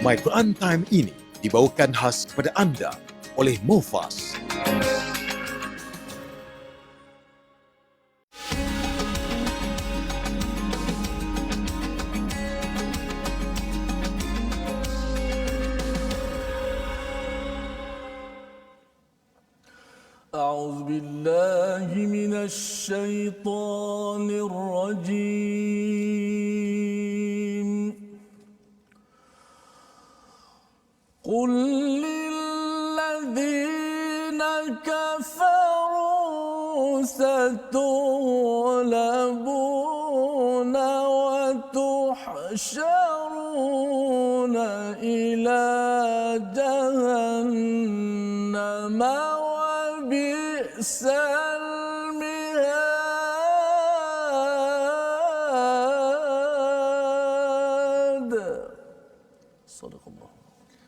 My Quran Time ini dibawakan khas kepada anda oleh Mufas. أعوذ بالله من الشيطان الرجيم قل للذين كفروا ستغلبون وتحشرون إلى جهنم وبئس المهاد صدق الله.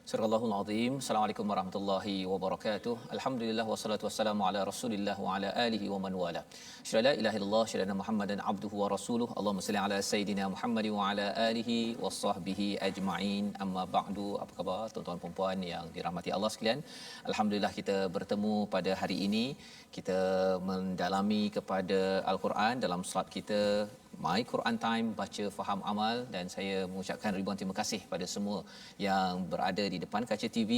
Surah Al-Azim. Assalamualaikum warahmatullahi wabarakatuh. Alhamdulillah wassalatu wassalamu ala Rasulillah wa ala alihi wa man wala. Syada la ilaha illallah syada Muhammadan abduhu wa rasuluh. Allahumma salli ala sayidina Muhammad wa ala alihi washabbihi ajma'in. Amma ba'du. Apa khabar tuan-tuan dan puan yang dirahmati Allah sekalian? Alhamdulillah kita bertemu pada hari ini. Kita mendalami kepada Al-Quran dalam slot kita My Quran Time, baca faham amal, dan saya mengucapkan ribuan terima kasih pada semua yang berada di depan kaca TV,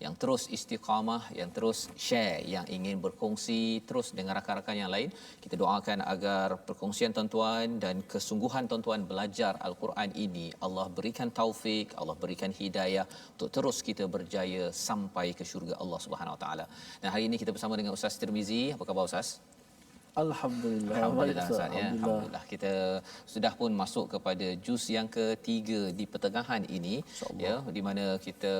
yang terus istiqamah, yang terus share, yang ingin berkongsi terus dengan rakan-rakan yang lain. Kita doakan agar perkongsian tuan-tuan dan kesungguhan tuan-tuan belajar Al-Quran ini Allah berikan taufik, Allah berikan hidayah untuk terus kita berjaya sampai ke syurga Allah Subhanahu Wa Taala. Dan hari ini kita bersama dengan Ustaz Tirmizi. Apa khabar Ustaz? Alhamdulillah. Alhamdulillah Ustaz ya. Alhamdulillah kita sudah pun masuk kepada juz yang ketiga di pertengahan ini ya, di mana kita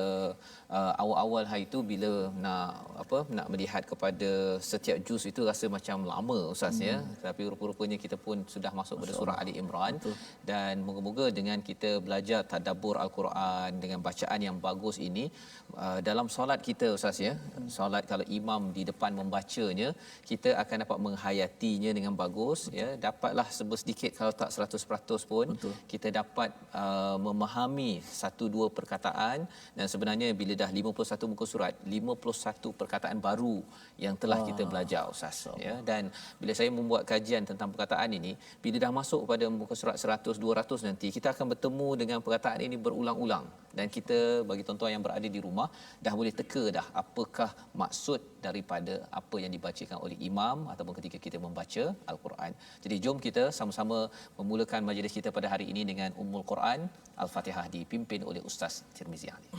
awal-awal hari itu bila nak melihat kepada setiap juz itu rasa macam lama Ustaz ya, tapi rupa-rupanya kita pun sudah masuk pada surah Ali Imran. Dan moga-moga dengan kita belajar tadabbur Al-Quran dengan bacaan yang bagus ini dalam solat kita Ustaz ya, solat kalau imam di depan membacanya, kita akan dapat menghayatinya dengan bagus ya, dapatlah sedikit kalau tak 100% pun. Betul. Kita dapat memahami satu dua perkataan, dan sebenarnya bila dah 51 muka surat, 51 perkataan baru yang telah kita belajar Ustaz ya. Dan bila saya membuat kajian tentang perkataan ini, bila dah masuk pada muka surat 100 200 nanti, kita akan bertemu dengan perkataan ini berulang-ulang, dan kita bagi tuan-tuan yang berada di rumah dah boleh teka dah apakah maksud daripada apa yang dibacakan oleh imam ataupun ketika kita membaca Al-Quran. Jadi jom kita sama-sama memulakan majlis kita pada hari ini dengan Ummul Quran Al-Fatihah dipimpin oleh Ustaz Tirmizi Ali.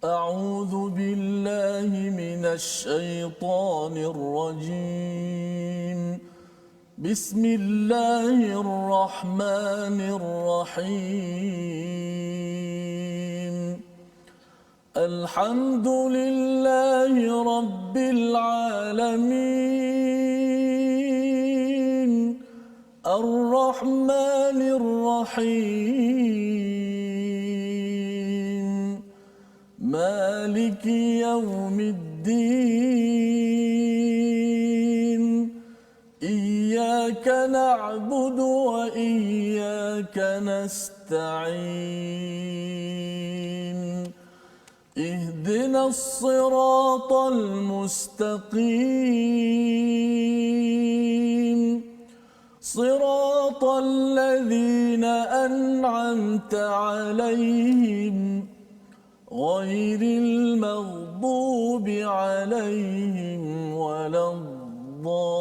أعوذ بالله من الشيطان الرجيم بسم الله الرحمن الرحيم الحمد لله رب العالمين الرحمن الرحيم مالك يوم الدين إياك نعبد وإياك نستعين اهدنا الصراط المستقيم صراط الذين أنعمت عليهم غير المغضوب عليهم ولا الضالين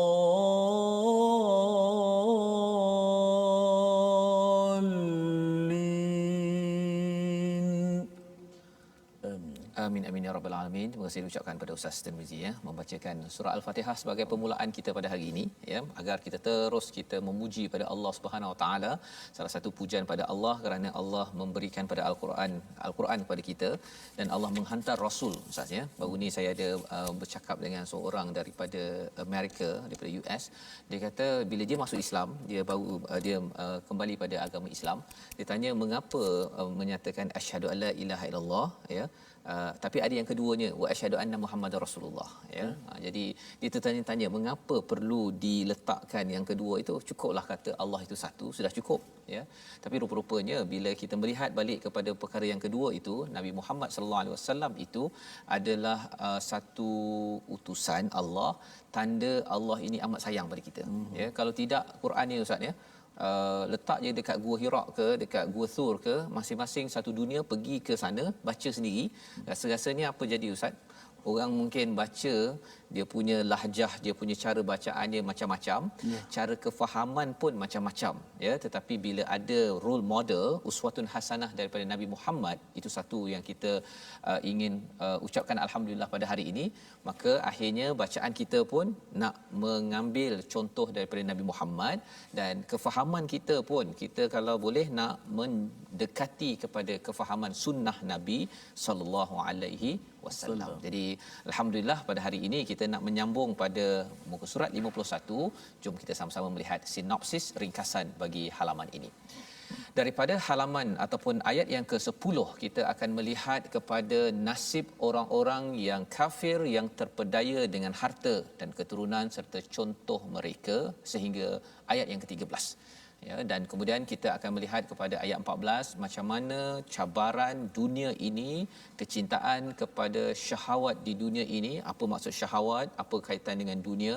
Amin amin ya rabbal alamin. Terima kasih diucapkan pada Ustaz Tirmizi ya, membacakan surah Al-Fatihah sebagai permulaan kita pada hari ini ya, agar kita terus kita memuji pada Allah Subhanahu Wa Taala. Salah satu pujian pada Allah kerana Allah memberikan pada Al-Quran kepada kita, dan Allah menghantar rasul Ustaz ya. Baru ni saya ada bercakap dengan seorang daripada Amerika, daripada US. Dia kata bila dia masuk Islam, dia kembali pada agama Islam. Dia tanya mengapa menyatakan asyhadu alla ilaha illallah ya, Tapi ada yang keduanya, wa asyhadu anna Muhammadar Rasulullah, ya. Jadi dia tertanya-tanya mengapa perlu diletakkan yang kedua itu. Cukuplah kata Allah itu satu, sudah cukup, ya. Tapi rupa-rupanya bila kita melihat balik kepada perkara yang kedua itu, Nabi Muhammad sallallahu alaihi wasallam itu adalah satu utusan Allah, tanda Allah ini amat sayang pada kita, ya. Kalau tidak Quran ni ustaz, ya, letak je dekat Gua Hira ke dekat Gua Thur ke, masing-masing satu dunia, pergi ke sana baca sendiri. Rasa-rasanya apa jadi ustaz? Orang mungkin baca, dia punya lahjah, dia punya cara bacaannya macam-macam, cara kefahaman pun macam-macam, ya. Tetapi bila ada role model, uswatun hasanah daripada Nabi Muhammad, itu satu yang kita ingin ucapkan alhamdulillah pada hari ini. Maka akhirnya bacaan kita pun nak mengambil contoh daripada Nabi Muhammad, dan kefahaman kita pun, kita kalau boleh nak mendekati kepada kefahaman sunnah Nabi sallallahu alaihi wasallam. Jadi alhamdulillah pada hari ini kita nak menyambung pada muka surat 51. Jom kita sama-sama melihat sinopsis ringkasan bagi halaman ini. Daripada halaman ataupun ayat yang ke-10, kita akan melihat kepada nasib orang-orang yang kafir yang terpedaya dengan harta dan keturunan serta contoh mereka sehingga ayat yang ke-13. Ya, dan kemudian kita akan melihat kepada ayat 14 macam mana cabaran dunia ini, kecintaan kepada syahwat di dunia ini. Apa maksud syahwat, apa kaitan dengan dunia?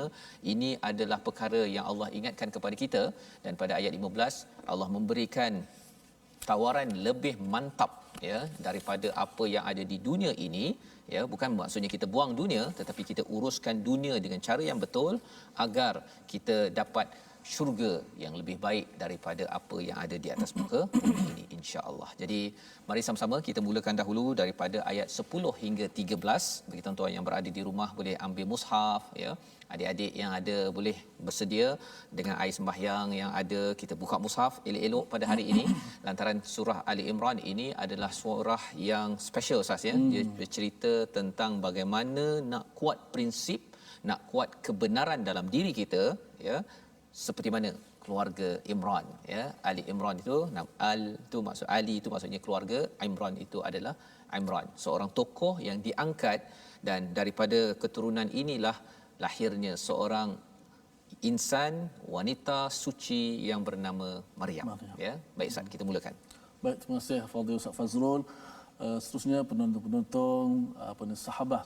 Ini adalah perkara yang Allah ingatkan kepada kita, dan pada ayat 15 Allah memberikan tawaran lebih mantap, ya, daripada apa yang ada di dunia ini, ya. Bukan maksudnya kita buang dunia, tetapi kita uruskan dunia dengan cara yang betul agar kita dapat syurga yang lebih baik daripada apa yang ada di atas muka bumi ini, insya-Allah. Jadi mari sama-sama kita mulakan dahulu daripada ayat 10 hingga 13. Bagi tuan-tuan yang berada di rumah boleh ambil mushaf, ya. Adik-adik yang ada boleh bersedia dengan air sembahyang yang ada, kita buka mushaf elok-elok pada hari ini. Lantaran surah Ali Imran ini adalah surah yang special Ustaz, ya. Dia bercerita tentang bagaimana nak kuat prinsip, nak kuat kebenaran dalam diri kita, ya. Seperti mana keluarga Imran, ya. Ali Imran itu, al tu maksud Ali itu maksudnya keluarga, Imran itu adalah Imran, seorang tokoh yang diangkat, dan daripada keturunan inilah lahirnya seorang insan wanita suci yang bernama Maryam. Ya. Baik Ustaz, kita mulakan. Baik, terima kasih Fadil Ustaz Fazrul. Seterusnya penonton-penonton, sahabat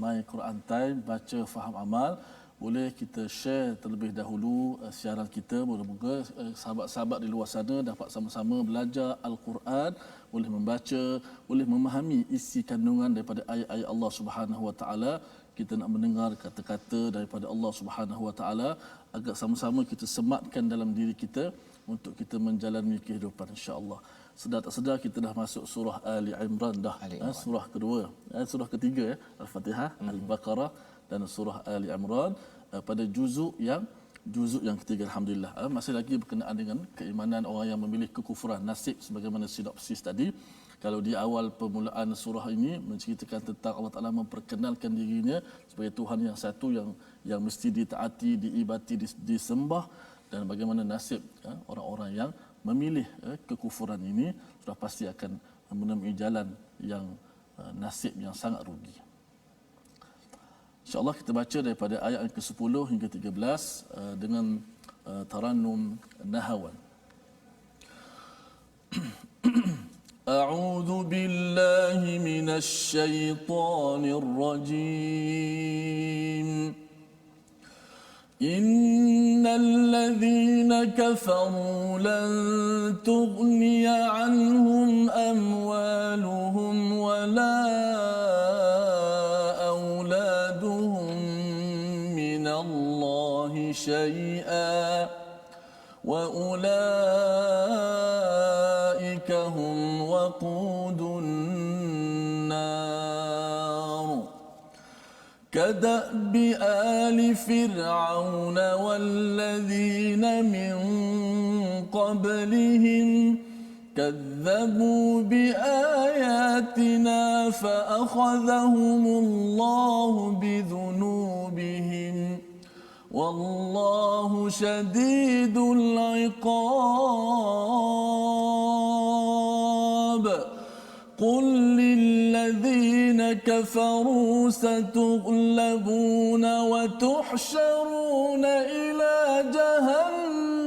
My Quran Time, baca faham amal, boleh kita share terlebih dahulu siaran kita. Moga-moga sahabat-sahabat di luar sana dapat sama-sama belajar Al-Quran, boleh membaca, boleh memahami isi kandungan daripada ayat-ayat Allah Subhanahu Wa Taala. Kita nak mendengar kata-kata daripada Allah Subhanahu Wa Taala agar sama-sama kita sematkan dalam diri kita untuk kita menjalani kehidupan, insya-Allah. Sedar tak sedar kita dah masuk surah Ali Imran dah. Surah kedua, surah ketiga, Al-Fatihah, Al-Baqarah dan surah Ali Imran, pada juzuk yang ketiga, alhamdulillah. Masih lagi berkenaan dengan keimanan orang yang memilih kekufuran, nasib, sebagaimana sinopsis tadi. Kalau di awal permulaan surah ini menceritakan tentang Allah Taala memperkenalkan dirinya sebagai Tuhan yang satu, yang mesti ditaati, diibadati, disembah, dan bagaimana nasib orang-orang yang memilih kekufuran ini sudah pasti akan menemui jalan yang nasib yang sangat rugi. InsyaAllah kita baca daripada ayat yang ke-10 hingga 13 dengan tarannum nahawan. A'udzu billahi minasy syaithanir rajim. Innal ladzina kafaru lan tughniya 'anhum amwaluhum wala شيئا وأولئك هم وقود النار كدأب آل فرعون والذين من قبلهم كذبوا بآياتنا فأخذهم الله بذنوبهم والله شديد العقاب قل للذين ستغلبون وتحشرون إلى جهنم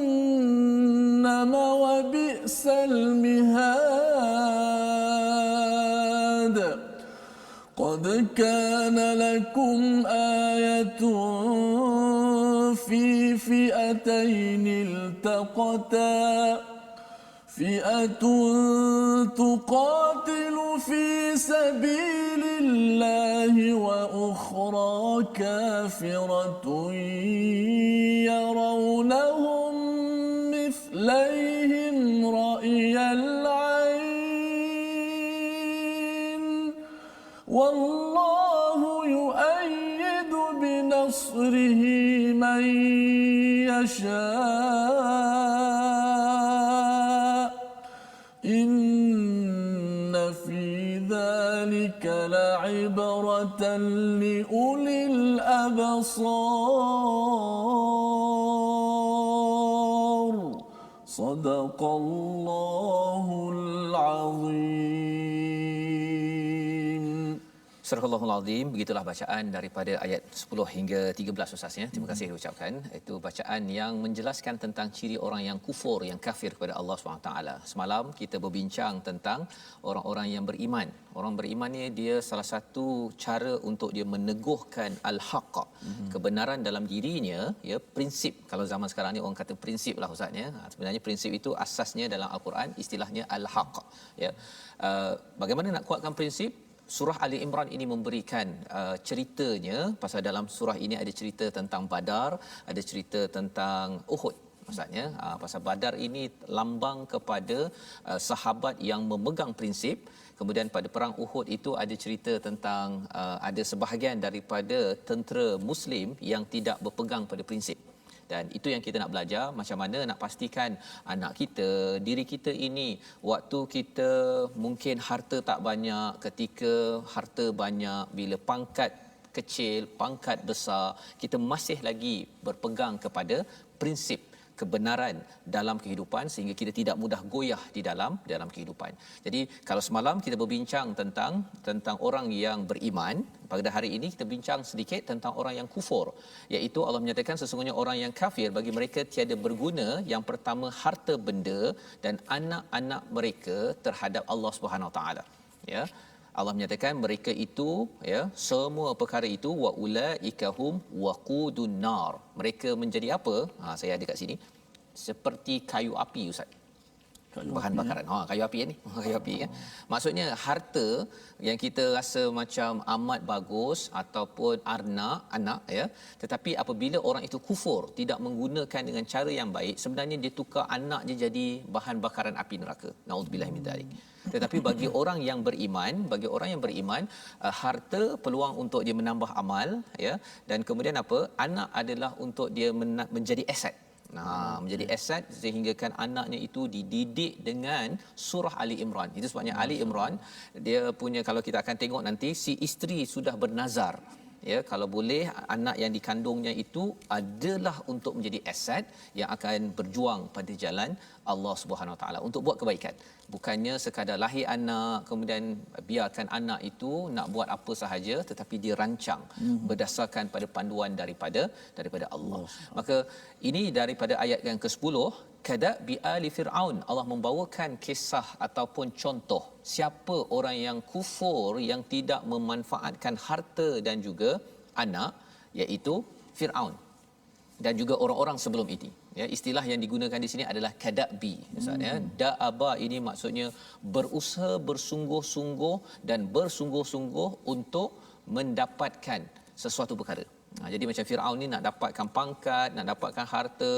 وبئس المهاد قد كان لكم آية في فئتين التقتا فئة تقاتل في سبيل الله وأخرى كافرة يرونهم مثليهم رأي العين والله يؤيد بنصره من يشاء إن في ذلك لعبرة لأولي الأبصار صدق الله العظيم. Surah Al-Azim, begitulah bacaan daripada ayat 10 hingga 13 Ustaz ya. Terima kasih diucapkan. Itu bacaan yang menjelaskan tentang ciri orang yang kufur, yang kafir kepada Allah SWT. Semalam kita berbincang tentang orang-orang yang beriman. Orang beriman ni dia salah satu cara untuk dia meneguhkan al-haq, kebenaran dalam dirinya, ya, prinsip. Kalau zaman sekarang ni orang kata prinsip lah Ustaz ya. Sebenarnya prinsip itu asasnya dalam Al-Quran istilahnya al-haq ya. Bagaimana nak kuatkan prinsip? Surah Ali Imran ini memberikan ceritanya, pasal dalam surah ini ada cerita tentang Badar, ada cerita tentang Uhud. Maksudnya pasal Badar ini lambang kepada sahabat yang memegang prinsip. Kemudian pada perang Uhud itu ada cerita tentang ada sebahagian daripada tentera Muslim yang tidak berpegang pada prinsip. Dan itu yang kita nak belajar, macam mana nak pastikan anak kita, diri kita ini, waktu kita mungkin harta tak banyak, ketika harta banyak, bila pangkat kecil, pangkat besar, kita masih lagi berpegang kepada prinsip kebenaran dalam kehidupan sehingga kita tidak mudah goyah di dalam kehidupan. Jadi kalau semalam kita berbincang tentang orang yang beriman, pada hari ini kita bincang sedikit tentang orang yang kufur, iaitu Allah menyatakan sesungguhnya orang yang kafir bagi mereka tiada berguna, yang pertama harta benda dan anak-anak mereka terhadap Allah Subhanahu Wa Taala. Ya. Allah menyatakan mereka itu, ya, semua perkara itu wa ulaika hum waqudun nar. Mereka menjadi apa? Saya ada kat sini. Seperti kayu api Ustaz. Bahan bakaran. Kayu api ni. Kayu api kan. Maksudnya harta yang kita rasa macam amat bagus ataupun anak ya, tetapi apabila orang itu kufur, tidak menggunakan dengan cara yang baik, sebenarnya dia tukar anak dia jadi bahan bakaran api neraka. Nauzubillah min dzalik. Tetapi bagi orang yang beriman, harta peluang untuk dia menambah amal ya, dan kemudian apa? Anak adalah untuk dia menjadi aset. Menjadi aset sehinggakan anaknya itu dididik dengan surah Ali Imran. Itu sebabnya Ali Imran dia punya, kalau kita akan tengok nanti, si isteri sudah bernazar ya, kalau boleh anak yang dikandungnya itu adalah untuk menjadi aset yang akan berjuang pada jalan Allah Subhanahu Wa Taala untuk buat kebaikan. Bukannya sekadar lahir anak kemudian biarkan anak itu nak buat apa sahaja, tetapi dirancang berdasarkan pada panduan daripada Allah. Maka ini daripada ayat yang ke-10, kada bi ali fir'aun, Allah membawakan kisah ataupun contoh siapa orang yang kufur, yang tidak memanfaatkan harta dan juga anak, iaitu Firaun dan juga orang-orang sebelum ini. Ya, istilah yang digunakan di sini adalah kadabi. Misalnya da'aba ini maksudnya berusaha bersungguh-sungguh dan bersungguh-sungguh untuk mendapatkan sesuatu perkara. Jadi macam Firaun ni nak dapatkan pangkat, nak dapatkan harta,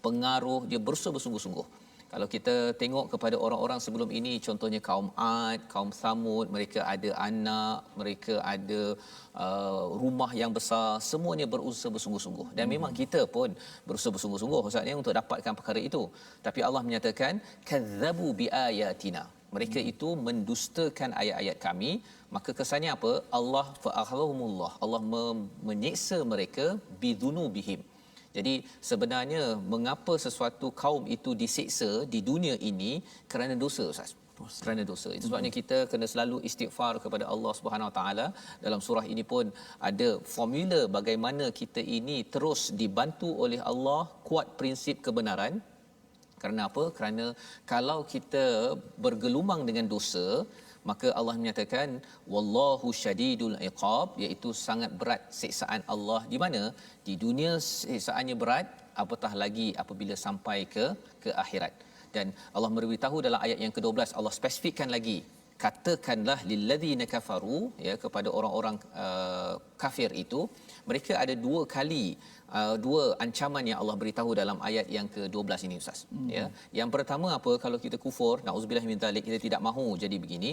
pengaruh, dia berusaha bersungguh-sungguh. Kalau kita tengok kepada orang-orang sebelum ini, contohnya kaum Ad, kaum Samud, mereka ada anak, mereka ada rumah yang besar, semuanya berusaha bersungguh-sungguh. Dan memang kita pun berusaha bersungguh-sungguh Ustaznya untuk dapatkan perkara itu. Tapi Allah menyatakan kadzabu biayatina. Mereka itu mendustakan ayat-ayat kami, maka kesannya apa? Allah fa'akhadhumullah. Allah menyiksa mereka bidunubihim. Jadi sebenarnya mengapa sesuatu kaum itu disiksa di dunia ini? Kerana dosa Ustaz. kerana dosa. Itu sebabnya kita kena selalu istighfar kepada Allah Subhanahu Wa Taala. Dalam surah ini pun ada formula bagaimana kita ini terus dibantu oleh Allah kuat prinsip kebenaran. Kerana apa? Kerana kalau kita bergelumang dengan dosa, maka Allah menyatakan wallahu syadidul iqab, iaitu sangat berat siksaan Allah. Di mana? Di dunia siksaannya berat, apatah lagi apabila sampai ke akhirat. Dan Allah memberitahu dalam ayat yang ke-12, Allah spesifikkan lagi, katakanlah lilladzina kafaru, ya, kepada orang-orang kafir itu, mereka ada dua ancaman yang Allah beritahu dalam ayat yang ke-12 ini, Ustaz. Ya. Yang pertama apa? Kalau kita kufur, nauzubillah min zalik, kita tidak mahu jadi begini.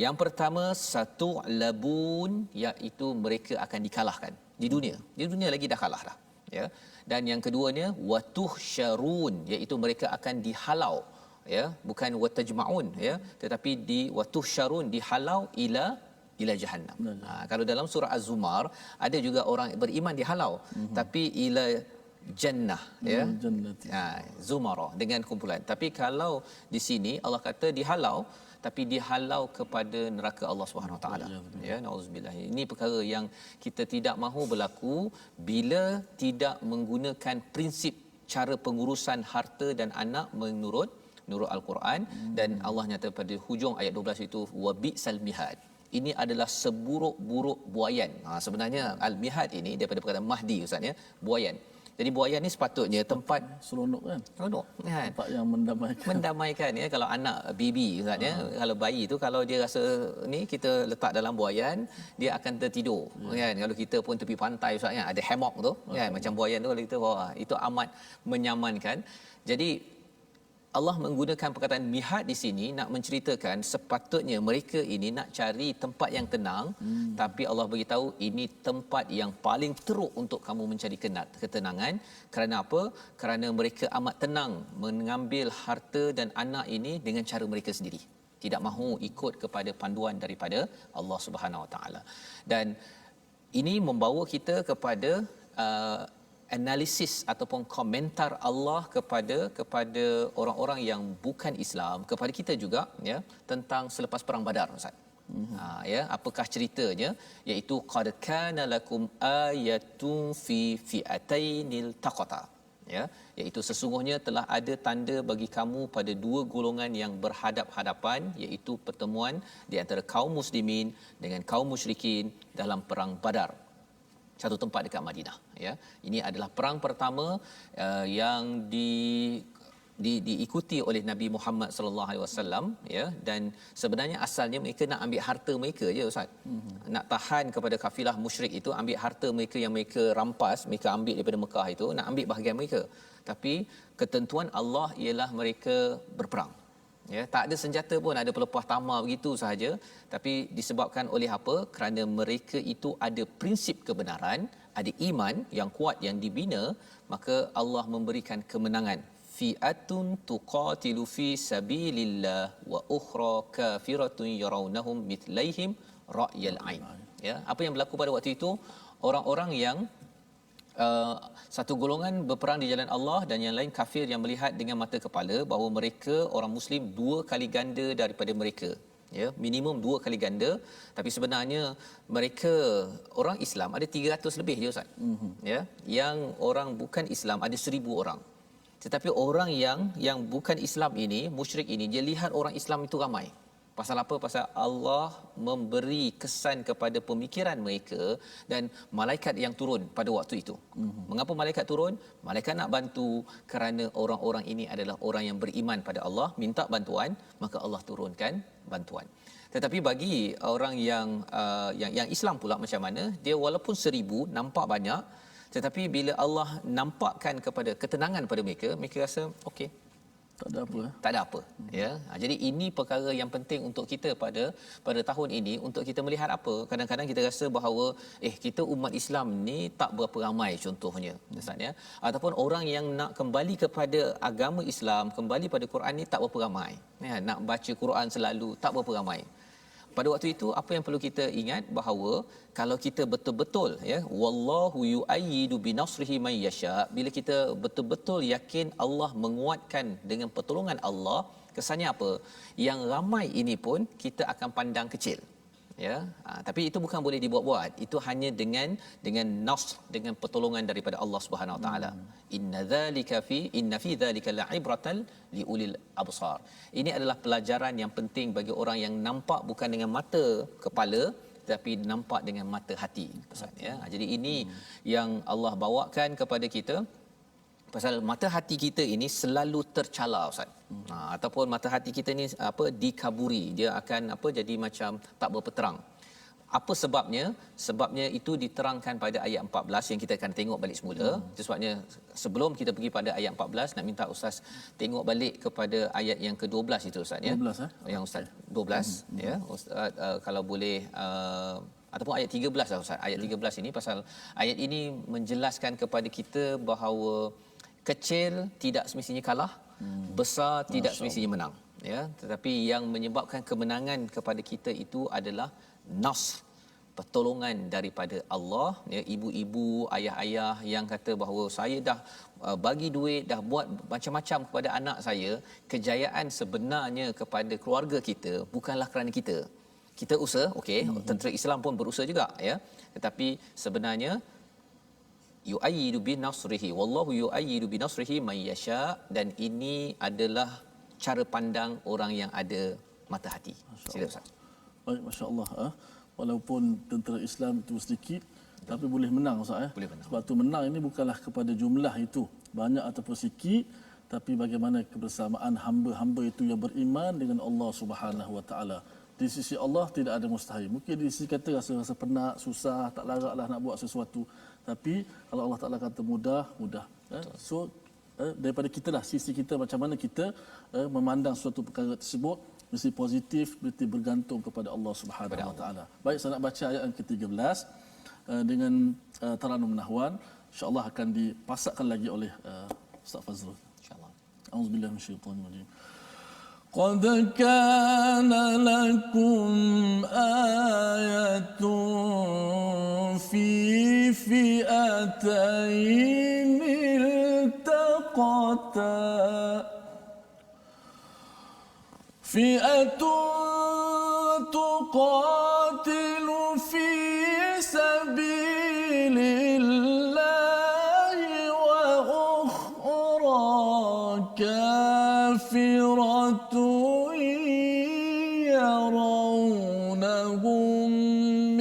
Yang pertama, satu labun, iaitu mereka akan dikalahkan di dunia. Di dunia lagi dah kalah dah. Ya. Dan yang keduanya, watuhsyarun, iaitu mereka akan dihalau, ya, bukan watajmaun, ya, tetapi watuhsyarun, dihalau ila jahannam. Kalau dalam surah Az-Zumar ada juga orang beriman dihalau, tapi ila jannah, ya, zumara, dengan kumpulan. Tapi kalau di sini Allah kata dihalau, tapi dihalau kepada neraka Allah Subhanahu Wa Taala. Ya, nauzubillah. Ini perkara yang kita tidak mahu berlaku bila tidak menggunakan prinsip cara pengurusan harta dan anak menurut Al-Quran. Dan Allah nyata pada hujung ayat 12 itu, wabi'sal mihad. Ini adalah seburuk-buruk buaian. Sebenarnya al-mihad ini daripada perkataan mahdi, Ustaz, ya, buaian. Jadi buaian ni sepatutnya tempat seronok kan. Seronok kan. Tempat yang mendamaikan, ya. Kalau anak baby, Ustaz, ya, kalau bayi tu kalau dia rasa ni kita letak dalam buaian, dia akan tertidur, kan. Kalau kita pun tepi pantai, Ustaz, ya, ada hammock tu, kan, macam buaian tu, kalau kita wah, itu amat menyamankan. Jadi Allah menggunakan perkataan mihad di sini nak menceritakan sepatutnya mereka ini nak cari tempat yang tenang, tapi Allah beritahu ini tempat yang paling teruk untuk kamu mencari ketenangan. Kerana apa? Kerana mereka amat tenang mengambil harta dan anak ini dengan cara mereka sendiri. Tidak mahu ikut kepada panduan daripada Allah Subhanahu Wa Taala. Dan ini membawa kita kepada analisis ataupun komentar Allah kepada orang-orang yang bukan Islam, kepada kita juga, ya, tentang selepas perang Badar, Ustaz. Ya, apakah ceritanya? Iaitu qad kana lakum ayatun fi fi'atainil taqata, ya, iaitu sesungguhnya telah ada tanda bagi kamu pada dua golongan yang berhadap-hadapan, iaitu pertemuan di antara kaum muslimin dengan kaum musyrikin dalam perang Badar, satu tempat dekat Madinah, ya. Ini adalah perang pertama yang diikuti oleh Nabi Muhammad sallallahu alaihi wasallam, ya, dan sebenarnya asalnya mereka nak ambil harta mereka je, Ustaz. Nak tahan kepada kafilah musyrik itu, ambil harta mereka yang mereka rampas, mereka ambil daripada Mekah itu, nak ambil bahagian mereka. Tapi ketentuan Allah ialah mereka berperang. Ya, tak ada senjata pun, ada pelepah tamar begitu sahaja. Tapi disebabkan oleh apa? Kerana mereka itu ada prinsip kebenaran, ada iman yang kuat yang dibina, maka Allah memberikan kemenangan. Fi'atun tuqatilu fi sabilillah wa ukhra kafiratun yarawnahum mithlaihim ra'yal ain. Ya, apa yang berlaku pada waktu itu? Orang-orang yang satu golongan berperang di jalan Allah dan yang lain kafir yang melihat dengan mata kepala bahawa mereka orang muslim dua kali ganda daripada mereka, ya, minimum dua kali ganda. Tapi sebenarnya mereka orang Islam ada 300 lebih je, Ustaz. Ya, yang orang bukan Islam ada 1000 orang. Tetapi orang yang bukan Islam ini, musyrik ini, dia lihat orang Islam itu ramai. Pasal apa? Pasal Allah memberi kesan kepada pemikiran mereka dan malaikat yang turun pada waktu itu. Mengapa malaikat turun? Malaikat nak bantu kerana orang-orang ini adalah orang yang beriman pada Allah, minta bantuan, maka Allah turunkan bantuan. Tetapi bagi orang yang Islam pula macam mana? Dia walaupun 1000 nampak banyak, tetapi bila Allah nampakkan kepada ketenangan pada mereka, mereka rasa okey, tak ada apa, ya. Jadi ini perkara yang penting untuk kita pada tahun ini, untuk kita melihat apa. Kadang-kadang kita rasa bahawa kita umat Islam ni tak berapa ramai contohnya, Ustaz, ya, ataupun orang yang nak kembali kepada agama Islam, kembali pada Quran ni tak berapa ramai, ya. Nak baca Quran selalu tak berapa ramai. pada waktu itu apa yang perlu kita ingat bahawa kalau kita betul-betul ya wallahu yu'ayyidu binasrihi may yasha, bila kita betul-betul yakin Allah menguatkan dengan pertolongan Allah, kesannya apa? Yang ramai ini pun kita akan pandang kecil. Ya, tapi itu bukan boleh dibuat-buat. Itu hanya dengan nasr, dengan pertolongan daripada Allah Subhanahu Wa Taala. Inna fi dzalika la'ibratan liulil absar. Ini adalah pelajaran yang penting bagi orang yang nampak bukan dengan mata kepala tapi nampak dengan mata hati. Pesan ya. Jadi ini yang Allah bawakan kepada kita. Pasal mata hati kita ini selalu tercala, Ustaz. Ataupun mata hati kita ni dikaburi, dia akan jadi macam tak berpeterang. Apa sebabnya? Sebabnya itu diterangkan pada ayat 14 yang kita akan tengok balik semula. Itu sebabnya sebelum kita pergi pada ayat 14, nak minta Ustaz tengok balik kepada ayat yang ke-12 itu, Ustaz ya. 12 Yang Ustaz 12 ya. Ustaz kalau boleh ataupun ayat 13 lah, Ustaz. Ayat 13 ini, pasal ayat ini menjelaskan kepada kita bahawa kecil tidak semestinya kalah, besar tidak semestinya menang ya, tetapi yang menyebabkan kemenangan kepada kita itu adalah nasr, pertolongan daripada Allah ya. Ibu-ibu, ayah-ayah yang kata bahawa saya dah bagi duit, dah buat macam-macam kepada anak saya, kejayaan sebenarnya kepada keluarga kita bukanlah kerana kita usaha, okey, tentera Islam pun berusaha juga ya, tetapi sebenarnya yu'ayyidu binasrihi wallahu yu'ayyidu binasrihi may yasha, dan ini adalah cara pandang orang yang ada mata hati. Sila Ustaz. Baik, masya-Allah. Walaupun tentera Islam itu sedikit tapi boleh menang, Ustaz ya. Boleh menang. Sebab tu menang ini bukanlah kepada jumlah itu banyak ataupun sikit, tapi bagaimana kebersamaan hamba-hamba itu yang beriman dengan Allah Subhanahu Wa Taala. Di sisi Allah tidak ada mustahil. Mungkin di sisi kata rasa penat, susah, tak laratlah nak buat sesuatu. Tapi kalau Allah Taala kata mudah. So daripada kita lah, sisi kita macam mana kita memandang suatu perkara tersebut, mesti positif, mesti bergantung kepada Allah Subhanahu Wa Taala. Baik, saya nak baca ayat yang ke-13 dengan Taranum Nahwan. Insya-Allah akan dipasakkan lagi oleh Ustaz Fazrul. Insya-Allah. Auzubillahi minasyaitanir rajim. قد كان لكم آية في فئتين التقتا فئة تقاتل في سبيل الله وأخرى كافرة يرونهم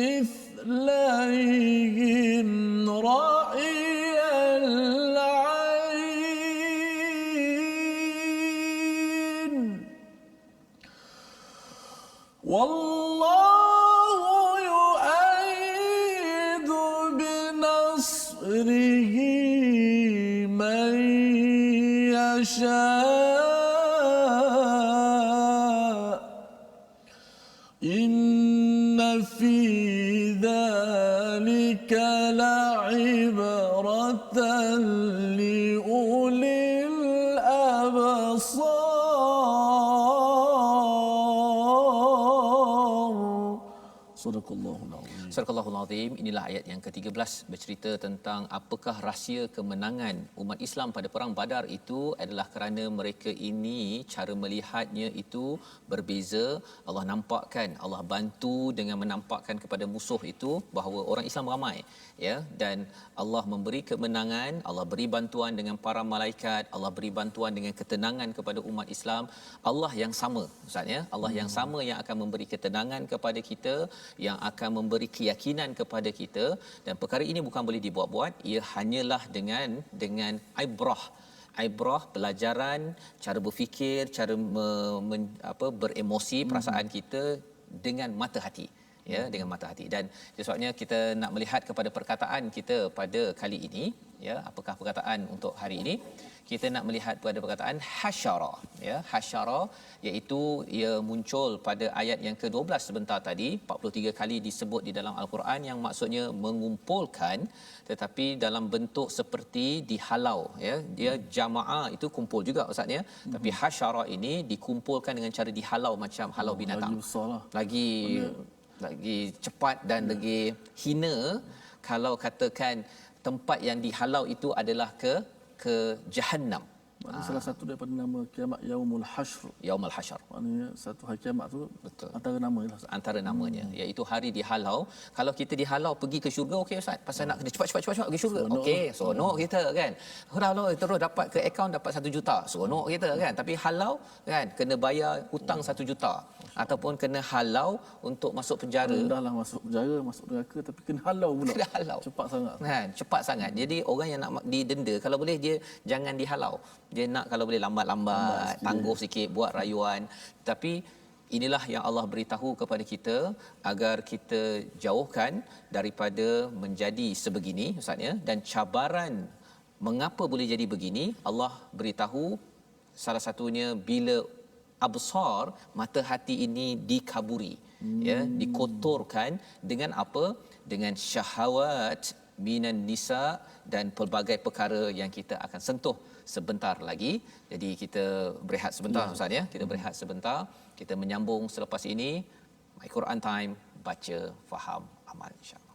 مثليهم رأي العين والله يؤيد بنصره من يشاء إن في ذلك لعبرة لأولي الأبصار صدق الله العظيم. Surahul Azim. Inilah ayat yang ke-13 bercerita tentang apakah rahsia kemenangan umat Islam pada perang Badar itu adalah kerana mereka ini cara melihatnya itu berbeza. Allah nampakkan, Allah bantu dengan menampakkan kepada musuh itu bahawa orang Islam ramai ya, dan Allah memberi kemenangan, Allah beri bantuan dengan para malaikat, Allah beri bantuan dengan ketenangan kepada umat Islam. Allah yang sama, Ustaz ya, Allah yang sama yang akan memberi ketenangan kepada kita, yang akan memberi keyakinan kepada kita, dan perkara ini bukan boleh dibuat-buat, ia hanyalah dengan ibrah, pelajaran, cara berfikir, cara beremosi perasaan kita dengan mata hati. ya, dengan mata hati. Dan sebabnya kita nak melihat kepada perkataan kita pada kali ini, ya, apakah perkataan untuk hari ini? Kita nak melihat pada perkataan hasyara, ya, hasyara iaitu ia muncul pada ayat yang ke-12 sebentar tadi, 43 kali disebut di dalam al-Quran, yang maksudnya mengumpulkan, tetapi dalam bentuk seperti dihalau, ya. Dia jamaah itu kumpul juga maksudnya, tapi hasyara ini dikumpulkan dengan cara dihalau macam halau binatang. Lagi besar lah. Lagi cepat dan lagi hina kalau katakan tempat yang dihalau itu adalah ke Jahannam. Maknanya salah satu daripada nama kiamat Yaumul Hashr. Yaumul Hasyr. Maknanya satu hari kiamat tu Betul. antara nama lah. Antara namanya iaitu hari dihalau. Kalau kita dihalau pergi ke syurga, okey ustaz, pasal nak kena cepat pergi syurga, okey, seronok kita kan. Halau terus dapat ke akaun dapat 1 juta, seronok kita kan. Tapi halau kan kena bayar hutang 1 juta ataupun kena halau untuk masuk penjara. Dahlah masuk penjara, masuk neraka, tapi kena halau pula. Kena halau. Cepat sangat. Kan, cepat sangat. Jadi orang yang nak didenda, kalau boleh dia jangan dihalau. Dia nak kalau boleh lambat, tangguh sikit, buat rayuan. Tapi inilah yang Allah beritahu kepada kita agar kita jauhkan daripada menjadi sebegini ustaz, ya. Dan cabaran mengapa boleh jadi begini, Allah beritahu salah satunya bila absar, mata hati ini dikaburi, ya, dikotorkan dengan apa? Dengan syahwat minan nisa dan pelbagai perkara yang kita akan sentuh sebentar lagi. Jadi kita berehat sebentar ustaz, ya. Kita berehat sebentar. Kita menyambung selepas ini My Quran Time, baca, faham, amal, insya-Allah.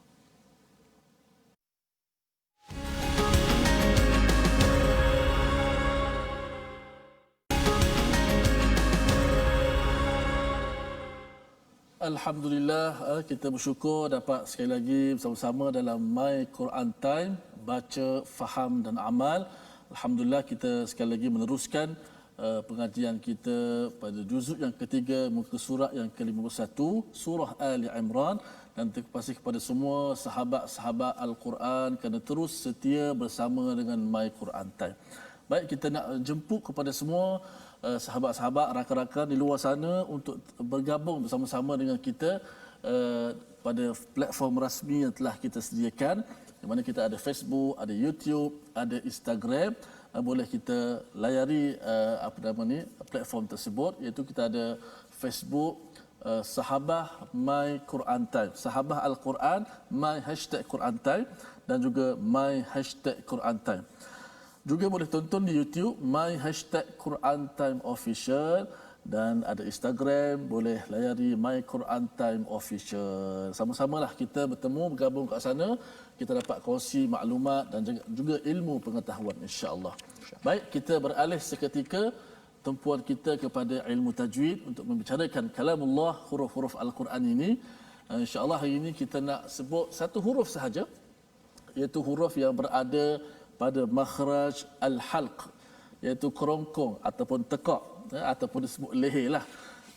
Alhamdulillah, kita bersyukur dapat sekali lagi bersama-sama dalam My Quran Time, baca, faham dan amal. Alhamdulillah, kita sekali lagi meneruskan pengajian kita pada juzuk yang ketiga, muka surat yang ke-51, surah Ali Imran. Dan terima kasih kepada semua sahabat-sahabat Al-Quran kerana terus setia bersama dengan My Quran Time. Baik, kita nak jemput kepada semua sahabat-sahabat, rakan-rakan di luar sana untuk bergabung bersama-sama dengan kita pada platform rasmi yang telah kita sediakan, di mana kita ada Facebook, ada YouTube, ada Instagram. Boleh kita layari platform tersebut, iaitu kita ada Facebook Sahabah My Quran Time, Sahabah Al-Quran My #Quran Time, dan juga My #Quran Time. Juga boleh tonton di YouTube My #Quran Time Official, dan ada Instagram, boleh layari My Quran Time Official. Sama-samalah kita bertemu, bergabung kat sana, kita dapat kongsi maklumat dan juga ilmu pengetahuan, insya-Allah. Baik, kita beralih seketika tumpuan kita kepada ilmu tajwid untuk membicarakan kalamullah, huruf-huruf Al-Quran ini. Insya-Allah hari ini kita nak sebut satu huruf sahaja, iaitu huruf yang berada pada makhraj al-halq, iaitu kerongkong ataupun tekak, ataupun disebut leher lah,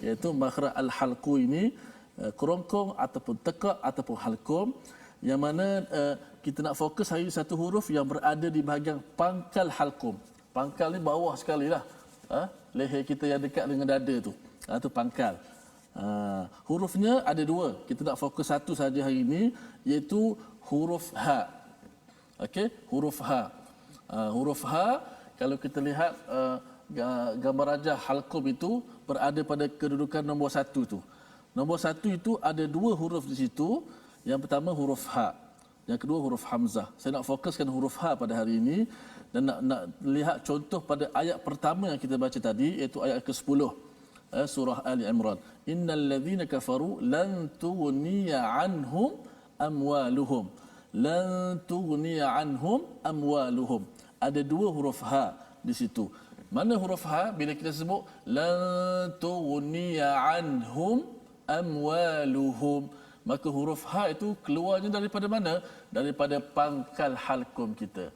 iaitu makhraj al-halqu ini, kerongkong ataupun tekak ataupun halqum, yang mana kita nak fokus hari satu huruf yang berada di bahagian pangkal halqum. Pangkal ni bawah sekali lah, leher kita yang dekat dengan dada tu, tu pangkal. Hurufnya ada dua, kita nak fokus satu saja hari ini, iaitu huruf ha. Okey, huruf ha. Huruf ha, kalau kita lihat gambar rajah halqum itu berada pada kedudukan nombor 1 tu. Nombor 1 itu ada dua huruf di situ. Yang pertama huruf ha, yang kedua huruf hamzah. Saya nak fokuskan huruf ha pada hari ini dan nak lihat contoh pada ayat pertama yang kita baca tadi, iaitu ayat ke-10 surah Ali Imran. Innal ladzina kafaru lan tughniya anhum amwaluhum. Lan tughniya anhum amwaluhum. Ada dua huruf ha di situ. Mana huruf ha bila kita sebut lan tughniya anhum amwaluhum, maka huruf ha itu keluarnya daripada mana? Daripada pangkal halqum kita.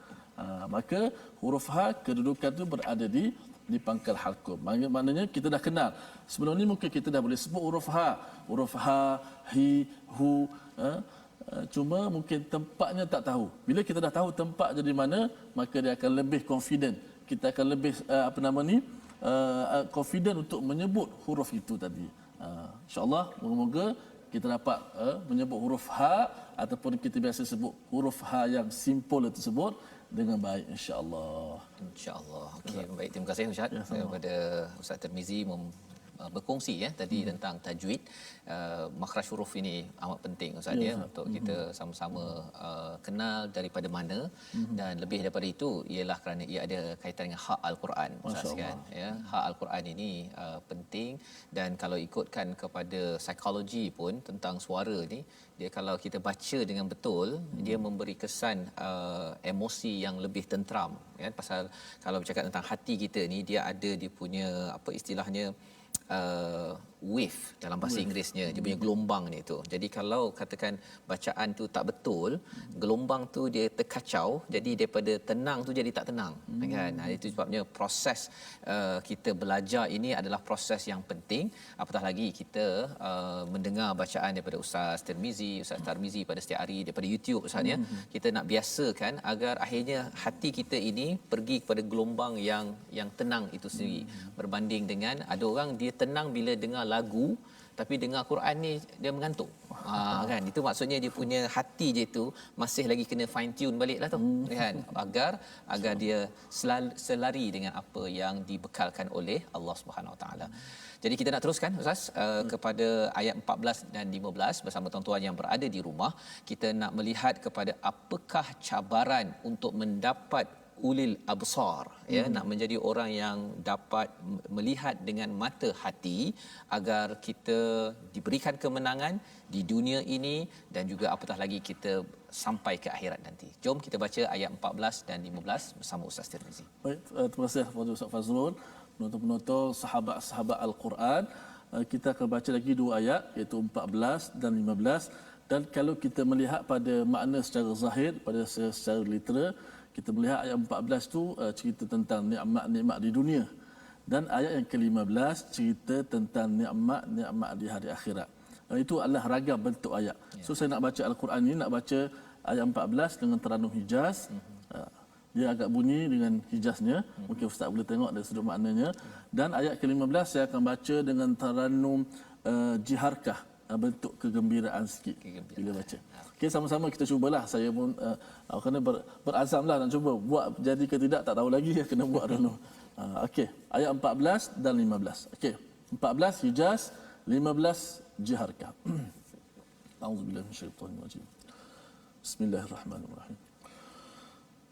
Maka huruf ha kedudukan itu berada di pangkal halqum. Maknanya kita dah kenal. Sebelum ni mungkin kita dah boleh sebut huruf ha, hi, hu, cuma mungkin tempatnya tak tahu. Bila kita dah tahu tempat jadi mana, maka dia akan lebih confident. Kita akan lebih confident untuk menyebut huruf itu tadi. InsyaAllah, moga-moga kita dapat menyebut huruf ha ataupun kita biasa sebut huruf ha yang simple tersebut dengan baik, insya-Allah. Insya-Allah. Okey, baik, terima kasih Ustaz kepada Ustaz Tirmizi berkongsi tadi tentang tajwid. Makhraj huruf ini amat penting Ustaz untuk kita sama-sama kenal daripada mana, dan lebih daripada itu ialah kerana ia ada kaitan dengan hak al-Quran Ustaz kan. Hak al-Quran ini penting, dan kalau ikutkan kepada psikologi pun tentang suara ni, dia kalau kita baca dengan betul, dia memberi kesan emosi yang lebih tenteram kan. Pasal kalau bercakap tentang hati kita ni, dia ada dia punya apa istilahnya, wave dalam bahasa Inggerisnya, dia punya gelombang ni tu. Jadi kalau katakan bacaan tu tak betul, gelombang tu dia terkacau, jadi daripada tenang tu jadi tak tenang kan. Itu sebabnya proses kita belajar ini adalah proses yang penting, apatah lagi kita mendengar bacaan daripada Ustaz Tarmizi pada setiap hari daripada YouTube Ustaz kita nak biasakan agar akhirnya hati kita ini pergi kepada gelombang yang tenang itu sendiri, berbanding dengan ada orang dia tenang bila dengar lagu, tapi dengar Quran ni dia mengantuk. Kan, itu maksudnya dia punya hati je tu masih lagi kena fine tune baliklah tu kan, agar dia selari dengan apa yang dibekalkan oleh Allah Subhanahu Wa Taala. Jadi kita nak teruskan Ustaz kepada ayat 14 dan 15 bersama tuan-tuan yang berada di rumah. Kita nak melihat kepada apakah cabaran untuk mendapat ulil absar, nak menjadi orang yang dapat melihat dengan mata hati, agar kita diberikan kemenangan di dunia ini dan juga apatah lagi kita sampai ke akhirat nanti. Jom kita baca ayat 14 dan 15 bersama Ustaz Tirmizi. Baik, terima kasih kepada Ustaz Fazrul, penonton-penonton sahabat-sahabat Al-Quran. Kita akan baca lagi dua ayat, iaitu 14 dan 15. Dan kalau kita melihat pada makna secara zahir, pada secara literal, kita melihat ayat 14 tu cerita tentang nikmat-nikmat di dunia, dan ayat yang ke-15 cerita tentang nikmat-nikmat di hari akhirat. Itu adalah ragam bentuk ayat. So saya nak baca Al-Quran ni, nak baca ayat 14 dengan Teranum Hijaz. Dia agak bunyi dengan hijaznya, mungkin Ustaz boleh tengok dari sudut maknanya. Dan ayat ke-15 saya akan baca dengan Teranum Jiharkah, bentuk kegembiraan sikit bila baca. Okey, sama-sama kita cubalah. Saya pun kena berazamlah nak cuba. Buat jadi ke tidak tak tahu lagi, kena buat dulu. Okey, ayat 14 dan 15. Okey, 14 Hijaz, 15 Jiharkah. A'udzubillahi minasyaitonir rajim. Bismillahirrahmanirrahim.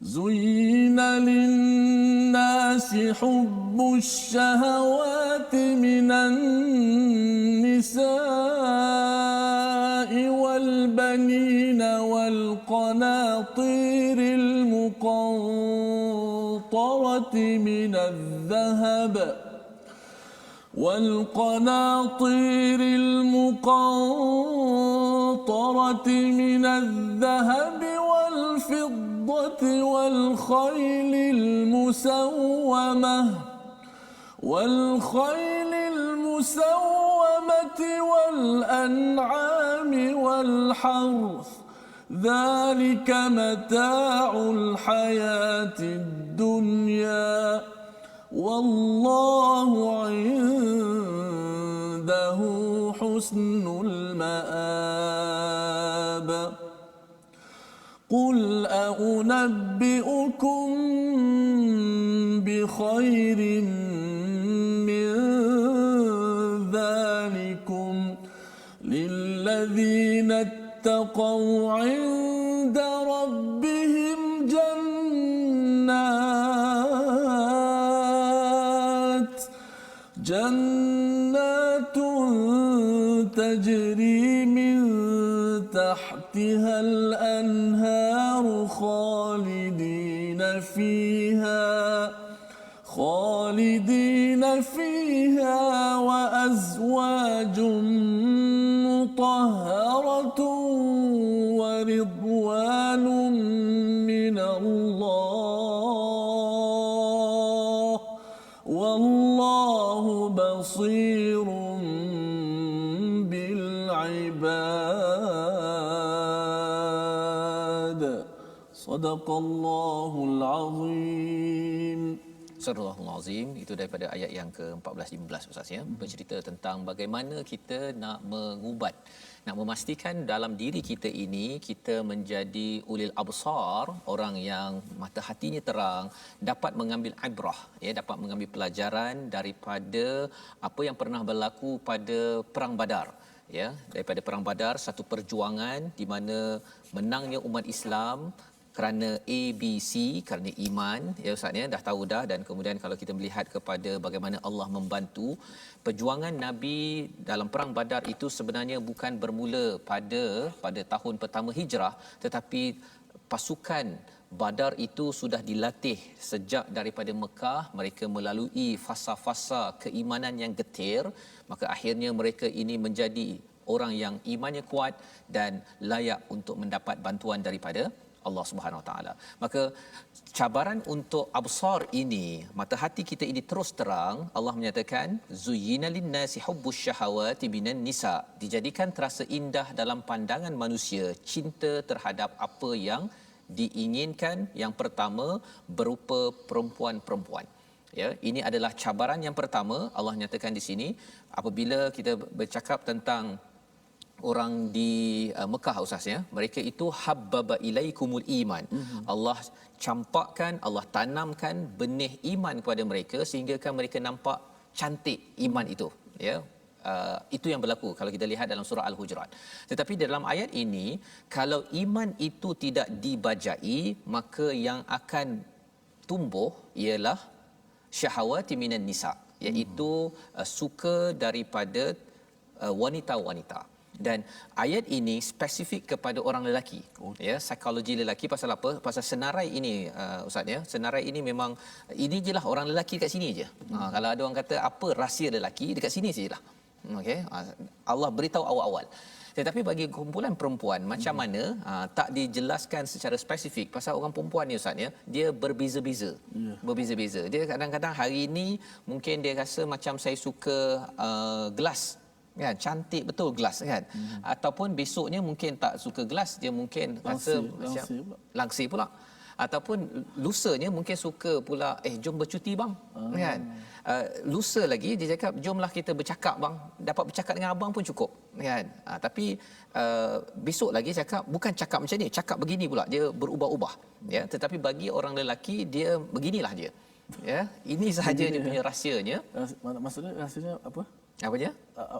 زين للناس حب الشهوات من النساء والبنين والقناطير المقنطرة من الذهب والفضة والخيل المسومة والأنعام والحرث، ذلك متاع الحياة الدنيا، والله عنده حسن المآب. قل أنبئكم بخير من ذلكم للذين اتقوا عند ربهم جنات تجري من تحتها الأنهار خالدين فيها وأزواج مطهرة ورضوان من الله، والله بصير بالعباد. صدق الله العظيم. Surahul Azim itu daripada ayat yang ke-14 15 Ustaz ya, bercerita tentang bagaimana kita nak mengubat, nak memastikan dalam diri kita ini kita menjadi ulil absar, orang yang mata hatinya terang, dapat mengambil ibrah ya, dapat mengambil pelajaran daripada apa yang pernah berlaku pada perang Badar ya. Daripada perang Badar, satu perjuangan di mana menangnya umat Islam kerana ABC, kerana iman ya Ustaz ya, dah tahu dah. Dan kemudian kalau kita melihat kepada bagaimana Allah membantu perjuangan Nabi dalam perang Badar itu, sebenarnya bukan bermula pada tahun pertama Hijrah, tetapi pasukan Badar itu sudah dilatih sejak daripada Mekah. Mereka melalui fasa-fasa keimanan yang getir, maka akhirnya mereka ini menjadi orang yang imannya kuat dan layak untuk mendapat bantuan daripada Allah Subhanahu Wa Taala. Maka cabaran untuk absar ini, mata hati kita ini terus terang, Allah menyatakan zuyyina lin-nasi hubbus syahawati minan nisa, dijadikan terasa indah dalam pandangan manusia cinta terhadap apa yang diinginkan. Yang pertama berupa perempuan-perempuan. Ya, ini adalah cabaran yang pertama. Allah nyatakan di sini apabila kita bercakap tentang orang di Mekah Ustaz ya, mereka itu habbaba ilaikumul iman. Allah campakkan, Allah tanamkan benih iman kepada mereka sehingga kan mereka nampak cantik iman itu ya. Itu yang berlaku kalau kita lihat dalam surah Al-Hujurat. Tetapi dalam ayat ini, kalau iman itu tidak dibajai, maka yang akan tumbuh ialah syahawati minan nisa, iaitu suka daripada wanita-wanita. Dan ayat ini spesifik kepada orang lelaki ya, psikologi lelaki. Pasal apa? Pasal senarai ini Ustaz ya, senarai ini memang ini jelah orang lelaki dekat sini je. Kalau ada orang kata apa rahsia lelaki, dekat sini sajalah. Okey, Allah beritahu awal-awal. Tetapi bagi kumpulan perempuan macam mana, tak dijelaskan secara spesifik. Pasal orang perempuan ni Ustaz ya, dia berbeza-beza. Berbeza-beza. Dia kadang-kadang hari ini mungkin dia rasa macam saya suka gelas kan, cantik betul gelas kan. Ataupun besoknya mungkin tak suka gelas, dia mungkin rasa langsir pula. Ataupun lusanya mungkin suka pula jom bercuti bang kan. Lusa lagi dia cakap jomlah kita bercakap bang, dapat bercakap dengan abang pun cukup kan. Tapi besok lagi cakap bukan cakap macam ni, cakap begini pula, dia berubah-ubah ya. Tetapi bagi orang lelaki dia beginilah dia ya. Ini sahaja dia punya rahsianya. Maksudnya rahsianya apa? Apa dia?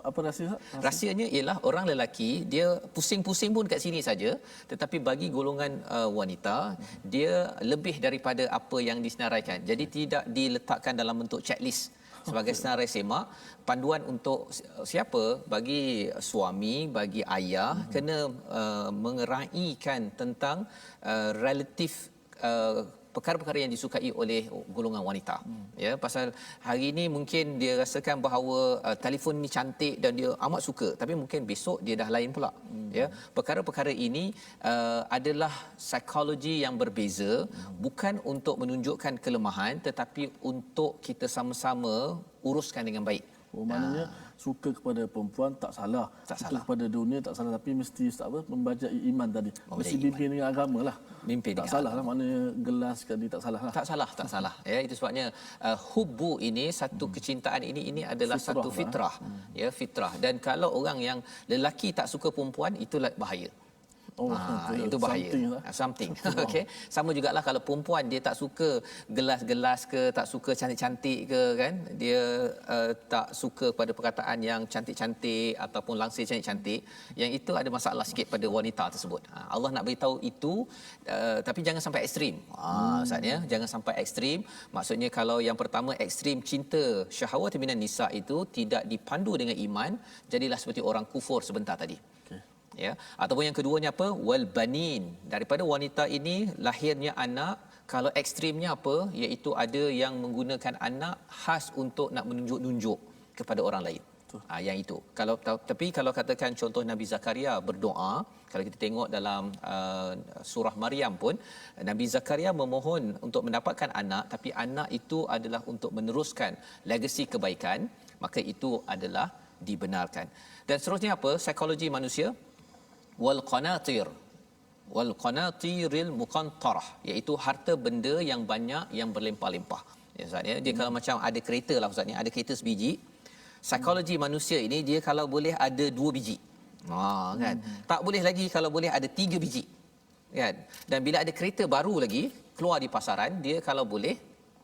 Apa rahsia? Rahsianya ialah orang lelaki dia pusing-pusing pun kat sini saja, tetapi bagi golongan wanita dia lebih daripada apa yang disenaraikan. Jadi tidak diletakkan dalam bentuk checklist sebagai senarai semak. Panduan untuk siapa? Bagi suami, bagi ayah kena mengeraikan tentang relatif perkara-perkara yang disukai oleh golongan wanita ya. Pasal hari ini mungkin dia rasakan bahawa telefon ni cantik dan dia amat suka, tapi mungkin besok dia dah lain pula ya. Perkara-perkara ini adalah psikologi yang berbeza, bukan untuk menunjukkan kelemahan tetapi untuk kita sama-sama uruskan dengan baik. Maknanya suka kepada perempuan tak salah, suka kepada dunia tak salah, tapi mesti membajai iman tadi. Mesti bimbing dengan agama lah. Bimbing tak salah lah, maknanya gelas tadi tak salah lah. Tak salah ya. Itu sebabnya hubbu ini, satu kecintaan ini adalah fitrah satu fitrah ya, fitrah. Dan kalau orang yang lelaki tak suka perempuan, itulah bahaya. Itu bahaya. Something. Okey. Sama jugalah kalau perempuan dia tak suka gelas-gelas ke, tak suka cantik-cantik ke kan. Dia tak suka pada perkataan yang cantik-cantik ataupun langsir cantik-cantik. Yang itu ada masalah sikit pada wanita tersebut. Allah nak beritahu itu, tapi jangan sampai ekstrim. Maksudnya jangan sampai ekstrim. Maksudnya kalau yang pertama ekstrim cinta syahwat minan nisa itu tidak dipandu dengan iman, jadilah seperti orang kufur sebentar tadi. Ya, ataupun yang keduanya apa? Wal banin, daripada wanita ini lahirnya anak. Kalau ekstrimnya apa? Iaitu ada yang menggunakan anak khas untuk nak menunjuk-nunjuk kepada orang lain. Yang itu. Tapi kalau katakan contoh Nabi Zakaria berdoa, kalau kita tengok dalam surah Maryam pun, Nabi Zakaria memohon untuk mendapatkan anak, tapi anak itu adalah untuk meneruskan legasi kebaikan, maka itu adalah dibenarkan. Dan seterusnya apa? Psikologi manusia, wal qanatiril muqantarah, iaitu harta benda yang banyak yang berlimpah-limpah Ya Ustaz ya. Dia kalau macam ada kereta lah Ustaz ni, ada kereta sebiji. Psikologi manusia ini dia kalau boleh ada 2 biji. Kan. Tak boleh lagi kalau boleh ada 3 biji. Kan. Dan bila ada kereta baru lagi keluar di pasaran, dia kalau boleh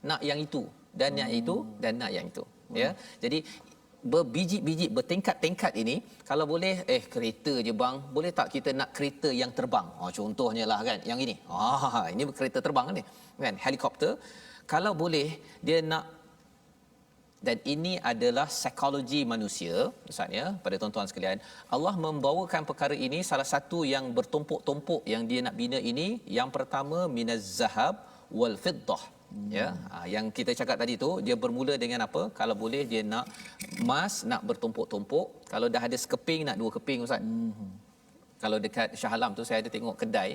nak yang itu dan yang itu dan nak yang itu. Ya. Jadi berbiji-biji bertingkat-tingkat ini kalau boleh kereta je bang, boleh tak kita nak kereta yang terbang? Contohnya lah kan yang ini. Ini kereta terbang ni kan, helikopter. Kalau boleh dia nak, dan ini adalah psikologi manusia Ustaz ya, pada tuan-tuan sekalian. Allah membawakan perkara ini, salah satu yang bertumpuk-tumpuk yang dia nak bina ini, yang pertama minaz zahab wal fiddah. Ya, yang kita cakap tadi tu dia bermula dengan apa? Kalau boleh dia nak emas, nak bertumpuk-tumpuk. Kalau dah ada sekeping nak 2 keping Ustaz. Kalau dekat Shah Alam tu saya ada tengok kedai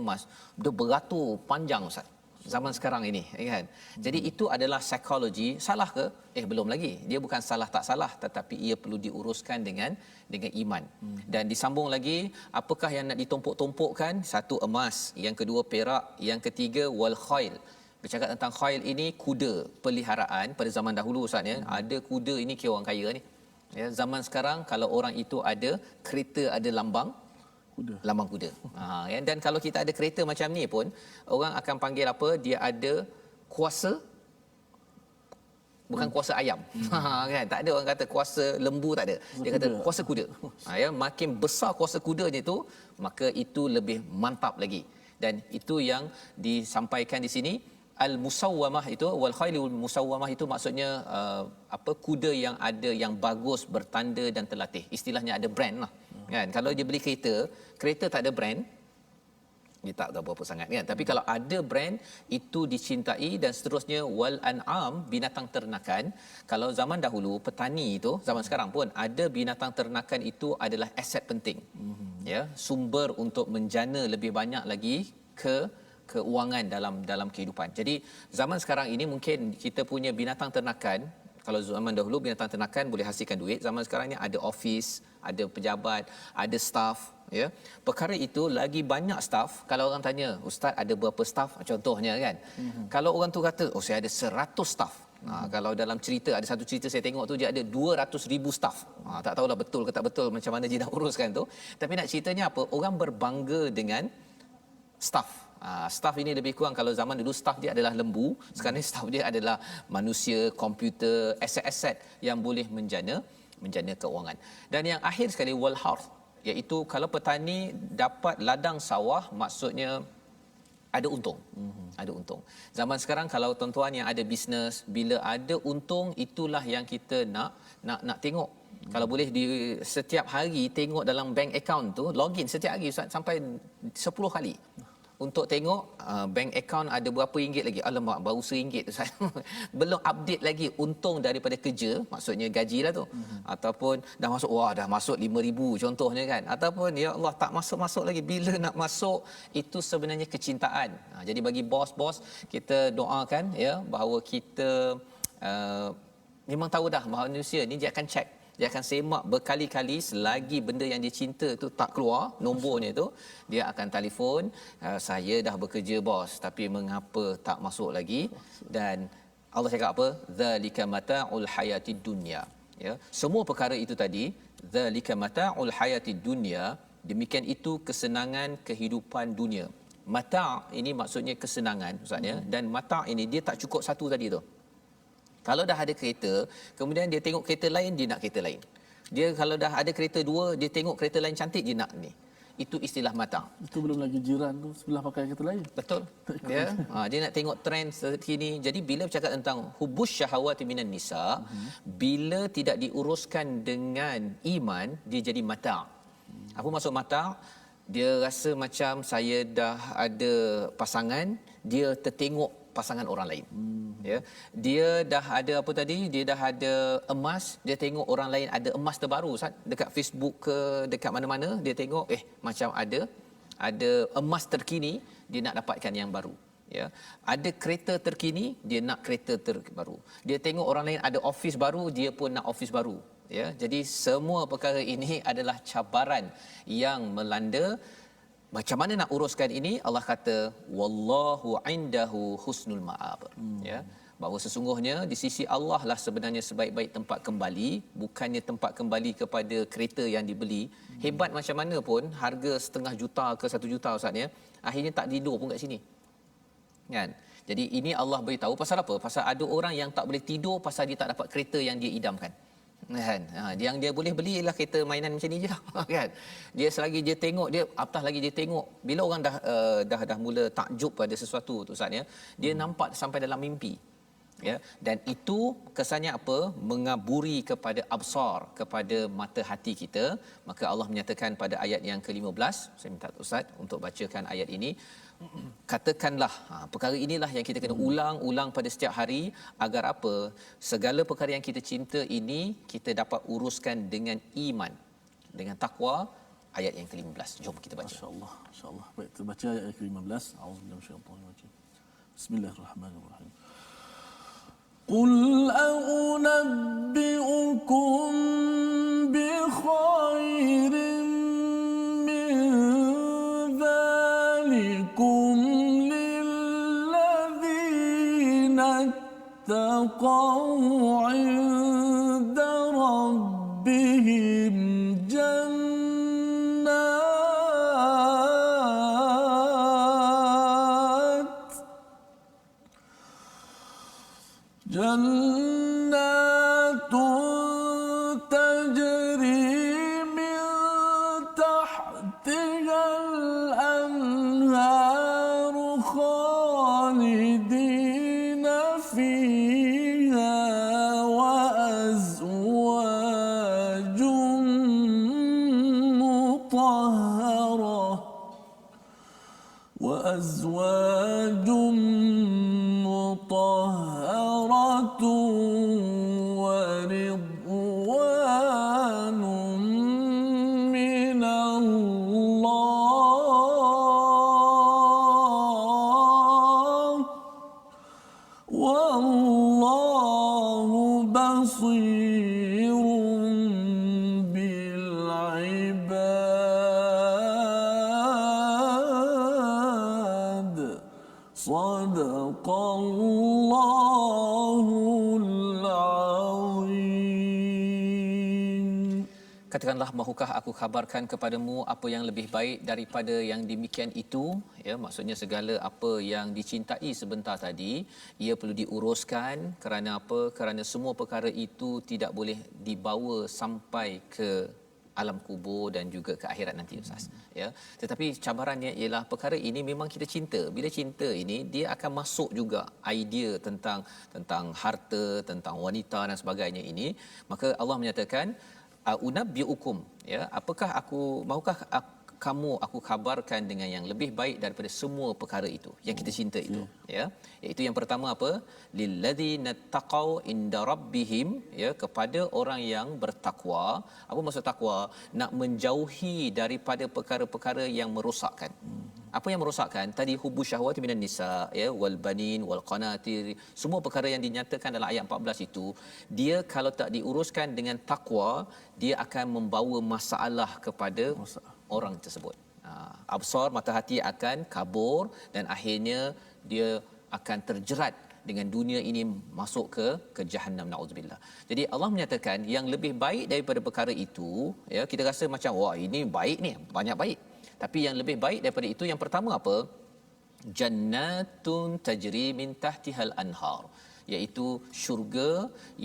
emas, dia beratur panjang Ustaz. Zaman sekarang ini kan. Jadi itu adalah psikologi. Salah ke? Belum lagi. Dia bukan salah tak salah, tetapi ia perlu diuruskan dengan iman. Dan disambung lagi, apakah yang nak ditumpuk-tumpukkan? Satu emas, yang kedua perak, yang ketiga wal khail. Bercakap tentang khail ini kuda peliharaan pada zaman dahulu Ustaz ya. Ada kuda ini kira orang kaya ni. Ya, zaman sekarang kalau orang itu ada kereta, ada lambang kuda. Ya. Dan kalau kita ada kereta macam ni pun orang akan panggil apa? Dia ada kuasa, bukan kuasa ayam. Kan? Tak ada orang kata kuasa lembu, tak ada. Dia kata kuasa kuda. Ya, makin besar kuasa kudanya itu, maka itu lebih mantap lagi. Dan itu yang disampaikan di sini. Al-musawwamah itu, wal khailul musawwamah itu maksudnya kuda yang ada, yang bagus, bertanda dan terlatih. Istilahnya ada brand lah. Kan? Kalau dia beli kereta tak ada brand, dia tak tahu apa sangat kan. Tapi kalau ada brand, itu dicintai. Dan seterusnya wal an'am, binatang ternakan. Kalau zaman dahulu petani itu, zaman sekarang pun ada binatang ternakan, itu adalah aset penting. Ya, sumber untuk menjana lebih banyak lagi keuangan dalam kehidupan. Jadi zaman sekarang ini mungkin kita punya binatang ternakan, kalau zaman dahulu binatang ternakan boleh hasilkan duit, zaman sekarang ni ada office, ada pejabat, ada staff ya. Perkara itu lagi banyak staff. Kalau orang tanya, ustaz ada berapa staff contohnya kan. Kalau orang tu kata saya ada 100 staff. Kalau dalam cerita, ada satu cerita saya tengok tu dia ada 200,000 staff. Tak tahulah betul ke tak betul macam mana dia nak uruskan tu. Tapi nak ceritanya apa? Orang berbangga dengan staff. Staff ini lebih kurang, kalau zaman dulu staff dia adalah lembu, sekarang ni staff dia adalah manusia, komputer, aset-aset yang boleh menjana keuangan. Dan yang akhir sekali wal harth, iaitu kalau petani dapat ladang sawah, maksudnya ada untung. Ada untung. Zaman sekarang kalau tuan-tuan yang ada bisnes, bila ada untung, itulah yang kita nak tengok. Kalau boleh di setiap hari tengok dalam bank account tu, login setiap hari Ustaz, sampai 10 kali untuk tengok bank account ada berapa ringgit lagi. Alamak, baru RM1 tu saya. Belum update lagi untung daripada kerja, maksudnya gaji lah tu. Ataupun dah masuk, dah masuk 5,000 contohnya kan. Ataupun ya Allah tak masuk lagi, bila nak masuk. Itu sebenarnya kecintaan. Jadi bagi bos-bos, kita doakan ya bahawa kita memang tahu dah manusia ni dia akan check. Dia akan semak berkali-kali, selagi benda yang dia cinta tu tak keluar nombornya tu, dia akan telefon, saya dah bekerja bos, tapi mengapa tak masuk lagi? Dan Allah cakap apa? Zalika mata'ul hayatid dunya. Ya, semua perkara itu tadi, zalika mata'ul hayatid dunya, demikian itu kesenangan kehidupan dunia. Mata' ini maksudnya kesenangan Ustaz ya. Dan mata' ini dia tak cukup satu tadi tu. Kalau dah ada kereta, kemudian dia tengok kereta lain, dia nak kereta lain. Dia kalau dah ada kereta 2, dia tengok kereta lain cantik, dia nak ni. Itu istilah mata'. Itu belum lagi jiran tu sebelah pakai kereta lain. Betul. Ya. Dia nak tengok trend terkini. Jadi bila bercakap tentang hubus syahawati minan nisa, bila tidak diuruskan dengan iman, dia jadi mata'. Apa maksud mata'? Dia rasa macam saya dah ada pasangan, dia tertengok pasangan orang lain. Ya. Dia dah ada apa tadi? Dia dah ada emas, dia tengok orang lain ada emas terbaru Ustaz, dekat Facebook ke dekat mana-mana, dia tengok macam ada emas terkini, dia nak dapatkan yang baru. Ya. Ada kereta terkini, dia nak kereta terbaru. Dia tengok orang lain ada office baru, dia pun nak office baru. Ya. Jadi semua perkara ini adalah cabaran yang melanda. Macam mana nak uruskan ini? Allah kata wallahu indahu husnul ma'ab. Ya. bahawa sesungguhnya di sisi Allah lah sebenarnya sebaik-baik tempat kembali, bukannya tempat kembali kepada kereta yang dibeli. Hebat macam mana pun harga 500,000 juta ke 1 juta ustaz ya, akhirnya tak tidur pun kat sini. Kan? Jadi ini Allah beritahu pasal apa? Pasal ada orang yang tak boleh tidur pasal dia tak dapat kereta yang dia idamkan. Kan? Yang dia boleh belilah kereta mainan macam ni je lah. Kan? Dia selagi dia tengok, dia apatah lagi dia tengok, bila orang dah mula takjub pada sesuatu tu Ustaz ya, dia nampak sampai dalam mimpi. Ya, dan itu kesannya apa? Mengaburi kepada absar, kepada mata hati kita. Maka Allah menyatakan pada ayat yang ke-15, saya minta Ustaz untuk bacakan ayat ini. Katakanlah, perkara inilah yang kita kena ulang-ulang pada setiap hari, agar apa? Segala perkara yang kita cinta ini kita dapat uruskan dengan iman, dengan takwa. Ayat yang ke-15, jom kita baca. Masya-Allah, masya-Allah. Baik, kita baca ayat yang ke-15. Auzubillahi minasyaitanir rajim. Bismillahirrahmanirrahim. قل أنبئكم بخير من ذلكم للذين اتقوا عند ربهم جنات تجري من تحتها الأنهار خالدين فيها وأزواج مطهرة ورضوان من الله والله بصير بالعباد صدق الله العظيم. Katakanlah, mahukah aku kabarkan kepadamu apa yang lebih baik daripada yang demikian itu? Ya, maksudnya segala apa yang dicintai sebentar tadi, ia perlu diuruskan. Kerana apa? Kerana semua perkara itu tidak boleh dibawa sampai ke alam kubur dan juga ke akhirat nanti Ustaz. Ya. Tetapi cabarannya ialah perkara ini memang kita cinta. Bila cinta ini, dia akan masuk juga idea tentang harta, tentang wanita dan sebagainya ini. Maka Allah menyatakan unabbiukum, ya, apakah mahukah aku kabarkan dengan yang lebih baik daripada semua perkara itu yang kita cinta itu, ya. Iaitu yang pertama apa? Lilladzina taqau inda rabbihim, ya, kepada orang yang bertakwa. Apa maksud takwa? Nak menjauhi daripada perkara-perkara yang merosakkan. Apa yang merosakkan? Tadi hubbu syahwati minan nisa, ya, wal banin wal qanatir, semua perkara yang dinyatakan dalam ayat 14 itu, dia kalau tak diuruskan dengan takwa, dia akan membawa masalah kepada orang tersebut. Absar, mata hati akan kabur dan akhirnya dia akan terjerat dengan dunia ini masuk ke jahannam, naudzubillah. Jadi Allah menyatakan yang lebih baik daripada perkara itu, ya, kita rasa macam wah ini baik ni, banyak baik. Tapi yang lebih baik daripada itu yang pertama apa? Jannatun tajri min tahtihal anhar, iaitu syurga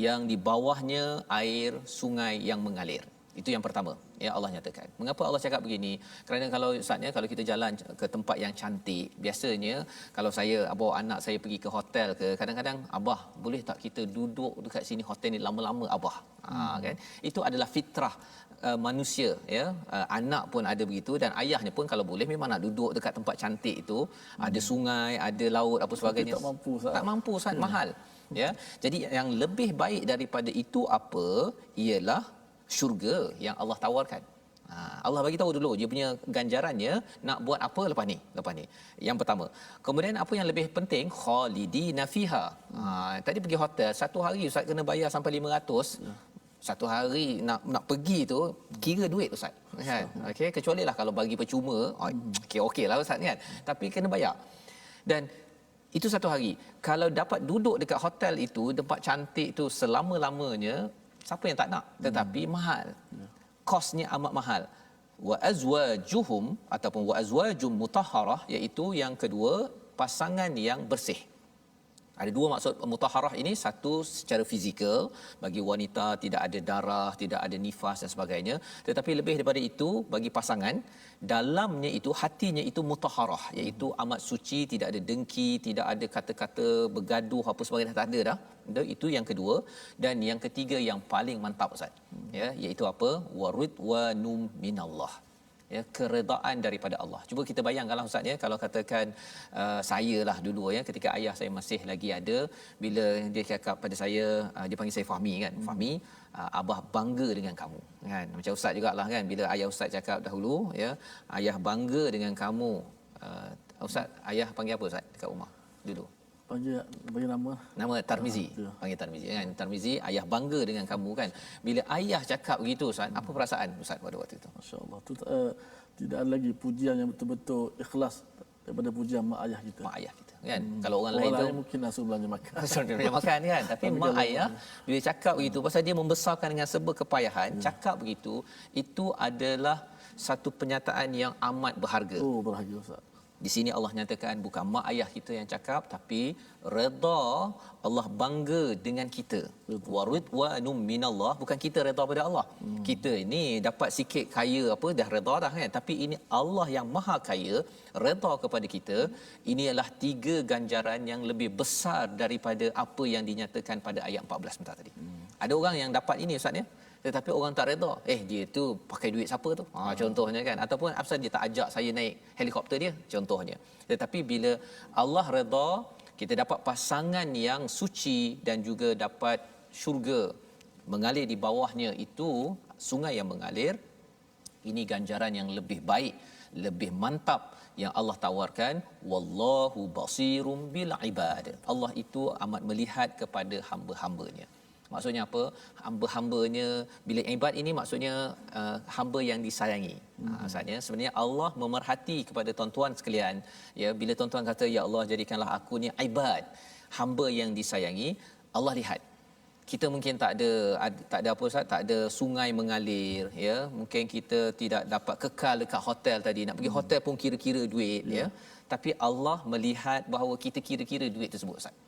yang di bawahnya air sungai yang mengalir. Itu yang pertama, ya, Allah nyatakan. Mengapa Allah cakap begini? Kerana kalau Ustaznya, kalau kita jalan ke tempat yang cantik, biasanya kalau saya bawa anak saya pergi ke hotel ke, kadang-kadang, abah boleh tak kita duduk dekat sini hotel ni lama-lama abah, kan? Itu adalah fitrah manusia, ya. Anak pun ada begitu dan ayahnya pun kalau boleh memang nak duduk dekat tempat cantik itu, ada sungai, ada laut, apa sebagainya. Tak mampu Ustaz, mahal, ya. Jadi yang lebih baik daripada itu apa? Ialah syurga yang Allah tawarkan. Allah bagi tahu dulu dia punya ganjarannya nak buat apa lepas ni. Yang pertama. Kemudian apa yang lebih penting, khalidina fiha. Tadi pergi hotel satu hari Ustaz kena bayar sampai 500. Satu hari nak pergi tu kira duit Ustaz, kan? Okey, kecuali lah kalau bagi percuma, okey lah Ustaz, kan? Tapi kena bayar. Dan Itu satu hari. Kalau dapat duduk dekat hotel itu, tempat cantik itu selama-lamanya, siapa yang tak nak? Tetapi mahal. Kosnya amat mahal. Wa azwajuhum ataupun wa azwajum mutahharah, iaitu yang kedua, pasangan yang bersih. Ada dua maksud mutahharah ini. Satu, secara fizikal, bagi wanita tidak ada darah, tidak ada nifas dan sebagainya. Tetapi lebih daripada itu, bagi pasangan, dalamnya itu, hatinya itu mutahharah, iaitu amat suci, tidak ada dengki, tidak ada kata-kata bergaduh apa sebagainya, tak ada dah. Itu yang kedua. Dan yang ketiga yang paling mantap, Ustaz, ya, iaitu apa? Waridwanum minallah, ya, keredaan daripada Allah. Cuba kita bayangkanlah, Ustaz, ya, kalau katakan saya lah dulu, ya, ketika ayah saya masih lagi ada, bila dia cakap pada saya, dia panggil saya Fahmi kan. Fahmi, abah bangga dengan kamu, kan. Macam Ustaz jugalah kan, bila ayah Ustaz cakap dahulu, ya, ayah bangga dengan kamu. Ustaz, ayah panggil apa, Ustaz, dekat rumah dulu? Bagi nama Tarmizi. Ya. Panggil Tarmizi kan. Tarmizi, ayah bangga dengan kamu kan. Bila ayah cakap begitu, Ustaz, apa perasaan Ustaz pada waktu itu? Masya-Allah. Tu tidak ada lagi pujian yang betul-betul ikhlas daripada pujian mak ayah kita. Mak ayah kita kan. Kalau orang lain tu mungkin langsung belanja makan. Dia makan kan. Tapi mak ayah bila cakap begitu, pasal dia membesarkan dengan serba kepayahan, cakap begitu, itu adalah satu penyataan yang amat berharga. Oh, berharga, Ustaz. Di sini Allah nyatakan bukan mak ayah kita yang cakap, tapi redha Allah, bangga dengan kita. Waridwanum minallah, bukan kita redha pada Allah. Kita ini dapat sikit kaya apa dah redha dah kan, tapi ini Allah yang maha kaya redha kepada kita. Ini adalah 3 ganjaran yang lebih besar daripada apa yang dinyatakan pada ayat 14 sebentar tadi. Ada orang yang dapat ini, Ustaz, ya, tetapi orang tak redha. Dia tu pakai duit siapa tu? Contohnya kan. Ataupun apasal dia tak ajak saya naik helikopter dia? Contohnya. Tetapi bila Allah redha, kita dapat pasangan yang suci dan juga dapat syurga mengalir di bawahnya, itu sungai yang mengalir. Ini ganjaran yang lebih baik, lebih mantap yang Allah tawarkan. Wallahu basirum bil ibad. Allah itu amat melihat kepada hamba-hambanya. Maksudnya apa? Hamba-hambanya, bila ibad ini maksudnya hamba yang disayangi. Maksudnya sebenarnya Allah memerhati kepada tuan-tuan sekalian, ya, bila tuan-tuan kata ya Allah jadikanlah aku ni ibad, hamba yang disayangi. Allah lihat kita mungkin tak ada apa, Ustaz, tak ada sungai mengalir, ya, mungkin kita tidak dapat kekal dekat hotel tadi, nak pergi hotel pun kira-kira duit, ya, tapi Allah melihat bahawa kita kira-kira duit tersebut, Ustaz.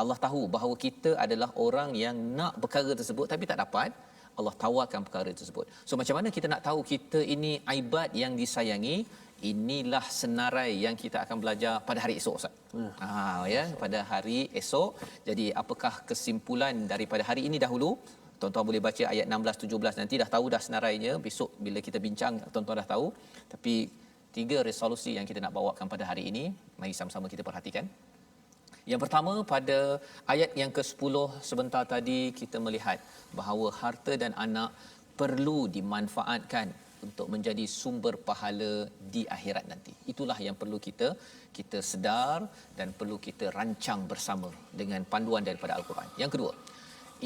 Allah tahu bahawa kita adalah orang yang nak perkara tersebut tapi tak dapat. Allah tawarkan perkara tersebut. So macam mana kita nak tahu kita ini ibad yang disayangi? Inilah senarai yang kita akan belajar pada hari esok, Ustaz. Ya, pada hari esok. Jadi apakah kesimpulan daripada hari ini dahulu? Tuan-tuan boleh baca ayat 16 17 nanti, dah tahu dah senarainya. Besok bila kita bincang tuan-tuan dah tahu. Tapi 3 resolusi yang kita nak bawakan pada hari ini, mari sama-sama kita perhatikan. Yang pertama, pada ayat yang ke-10 sebentar tadi kita melihat bahawa harta dan anak perlu dimanfaatkan untuk menjadi sumber pahala di akhirat nanti. Itulah yang perlu kita sedar dan perlu kita rancang bersama dengan panduan daripada Al-Quran. Yang kedua,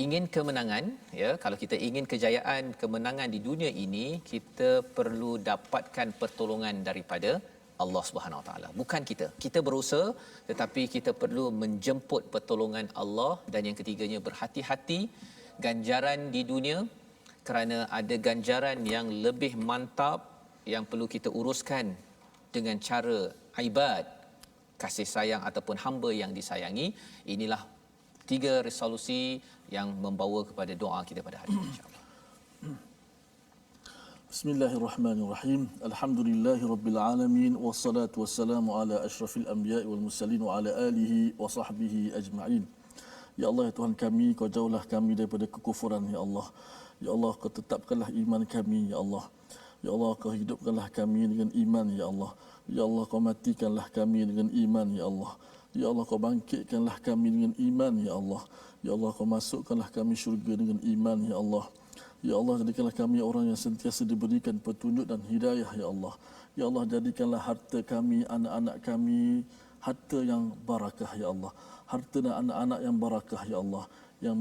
ingin kemenangan, ya, kalau kita ingin kejayaan, kemenangan di dunia ini, kita perlu dapatkan pertolongan daripada Allah Subhanahu Wa Taala, bukan kita. Kita berusaha, tetapi kita perlu menjemput pertolongan Allah. Dan yang ketiganya, berhati-hati ganjaran di dunia, kerana ada ganjaran yang lebih mantap yang perlu kita uruskan dengan cara ibad, kasih sayang ataupun hamba yang disayangi. Inilah 3 resolusi yang membawa kepada doa kita pada hari ini, insya-Allah. Bismillahirrahmanirrahim. Alhamdulillahirabbil alamin, wassalatu wassalamu ala asyrafil anbiya'i wal mursalin wa ala alihi wa sahbihi ajma'in. Ya Allah, ya Tuhan kami, Kau jauhlah kami daripada kekufuran, ya Allah. Ya Allah, Kau tetapkanlah iman kami, ya Allah. Ya Allah, Kau hidupkanlah kami dengan iman, ya Allah. Ya Allah, Kau matikanlah kami dengan iman, ya Allah. Ya Allah, Kau bangkitkanlah kami dengan iman, ya Allah. Ya Allah, Kau masukkanlah kami syurga dengan iman, ya Allah. Ya Allah, jadikanlah kami orang yang sentiasa diberikan petunjuk dan hidayah, ya Allah. Ya Allah, jadikanlah harta kami, anak-anak kami, harta yang barakah, ya Allah. Harta dan anak-anak yang barakah, ya Allah, yang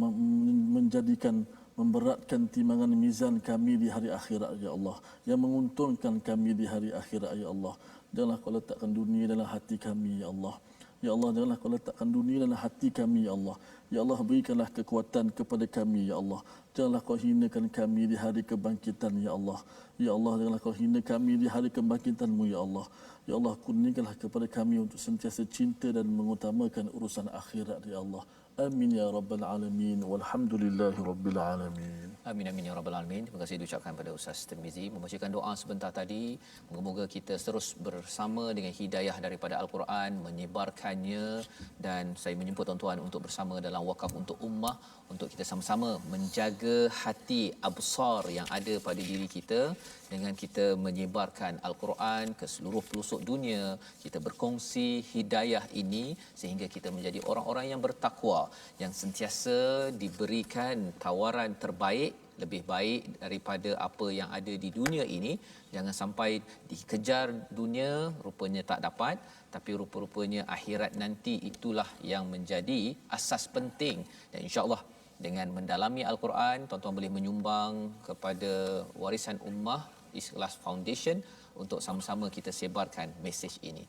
menjadikan, memberatkan timbangan mizan kami di hari akhirat, ya Allah, yang menguntungkan kami di hari akhirat, ya Allah. Janganlah Kau letakkan dunia dalam hati kami, ya Allah. Ya Allah, janganlah kau letakkan dunia dalam hati kami, ya Allah. Ya Allah, berikanlah kekuatan kepada kami, ya Allah. Janganlah kau hinakan kami di hari kebangkitan, ya Allah. Ya Allah, janganlah kau hina kami di hari kebangkitan-Mu, ya Allah. Ya Allah, kurniakanlah kepada kami untuk sentiasa cinta dan mengutamakan urusan akhirat, ya Allah. Amin ya rabbal alamin. Walhamdulillahi rabbil alamin. Amin amin ya rabbal alamin. Terima kasih diucapkan pada Ustaz Tirmizi membacakan doa sebentar tadi. Moga-moga kita terus bersama dengan hidayah daripada Al-Quran, menyebarkannya, dan saya menjemput tuan-tuan untuk bersama dalam wakaf untuk ummah, untuk kita sama-sama menjaga hati absar yang ada pada diri kita dengan kita menyebarkan Al-Quran ke seluruh pelosok dunia. Kita berkongsi hidayah ini sehingga kita menjadi orang-orang yang bertakwa, yang sentiasa diberikan tawaran terbaik, lebih baik daripada apa yang ada di dunia ini. Jangan sampai dikejar dunia rupanya tak dapat, tapi rupa-rupanya akhirat nanti itulah yang menjadi asas penting. Dan insya-Allah dengan mendalami Al-Quran, tuan-tuan boleh menyumbang kepada warisan ummah Ikhlas Foundation untuk sama-sama kita sebarkan mesej ini.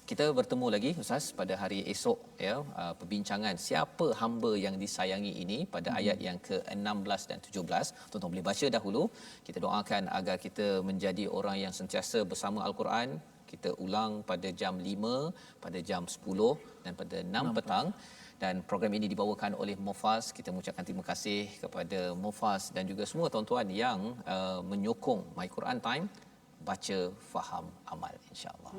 Kita bertemu lagi Ustaz pada hari esok, ya, perbincangan siapa hamba yang disayangi ini pada ayat yang ke-16 dan 17. Tuan-tuan boleh baca dahulu. Kita doakan agar kita menjadi orang yang sentiasa bersama Al-Quran. Kita ulang pada jam 5, pada jam 10 dan pada 6 petang. Dan program ini dibawakan oleh Mufas. Kita mengucapkan terima kasih kepada Mufas dan juga semua tuan-tuan yang menyokong My Quran Time, baca, faham, amal, insya-Allah.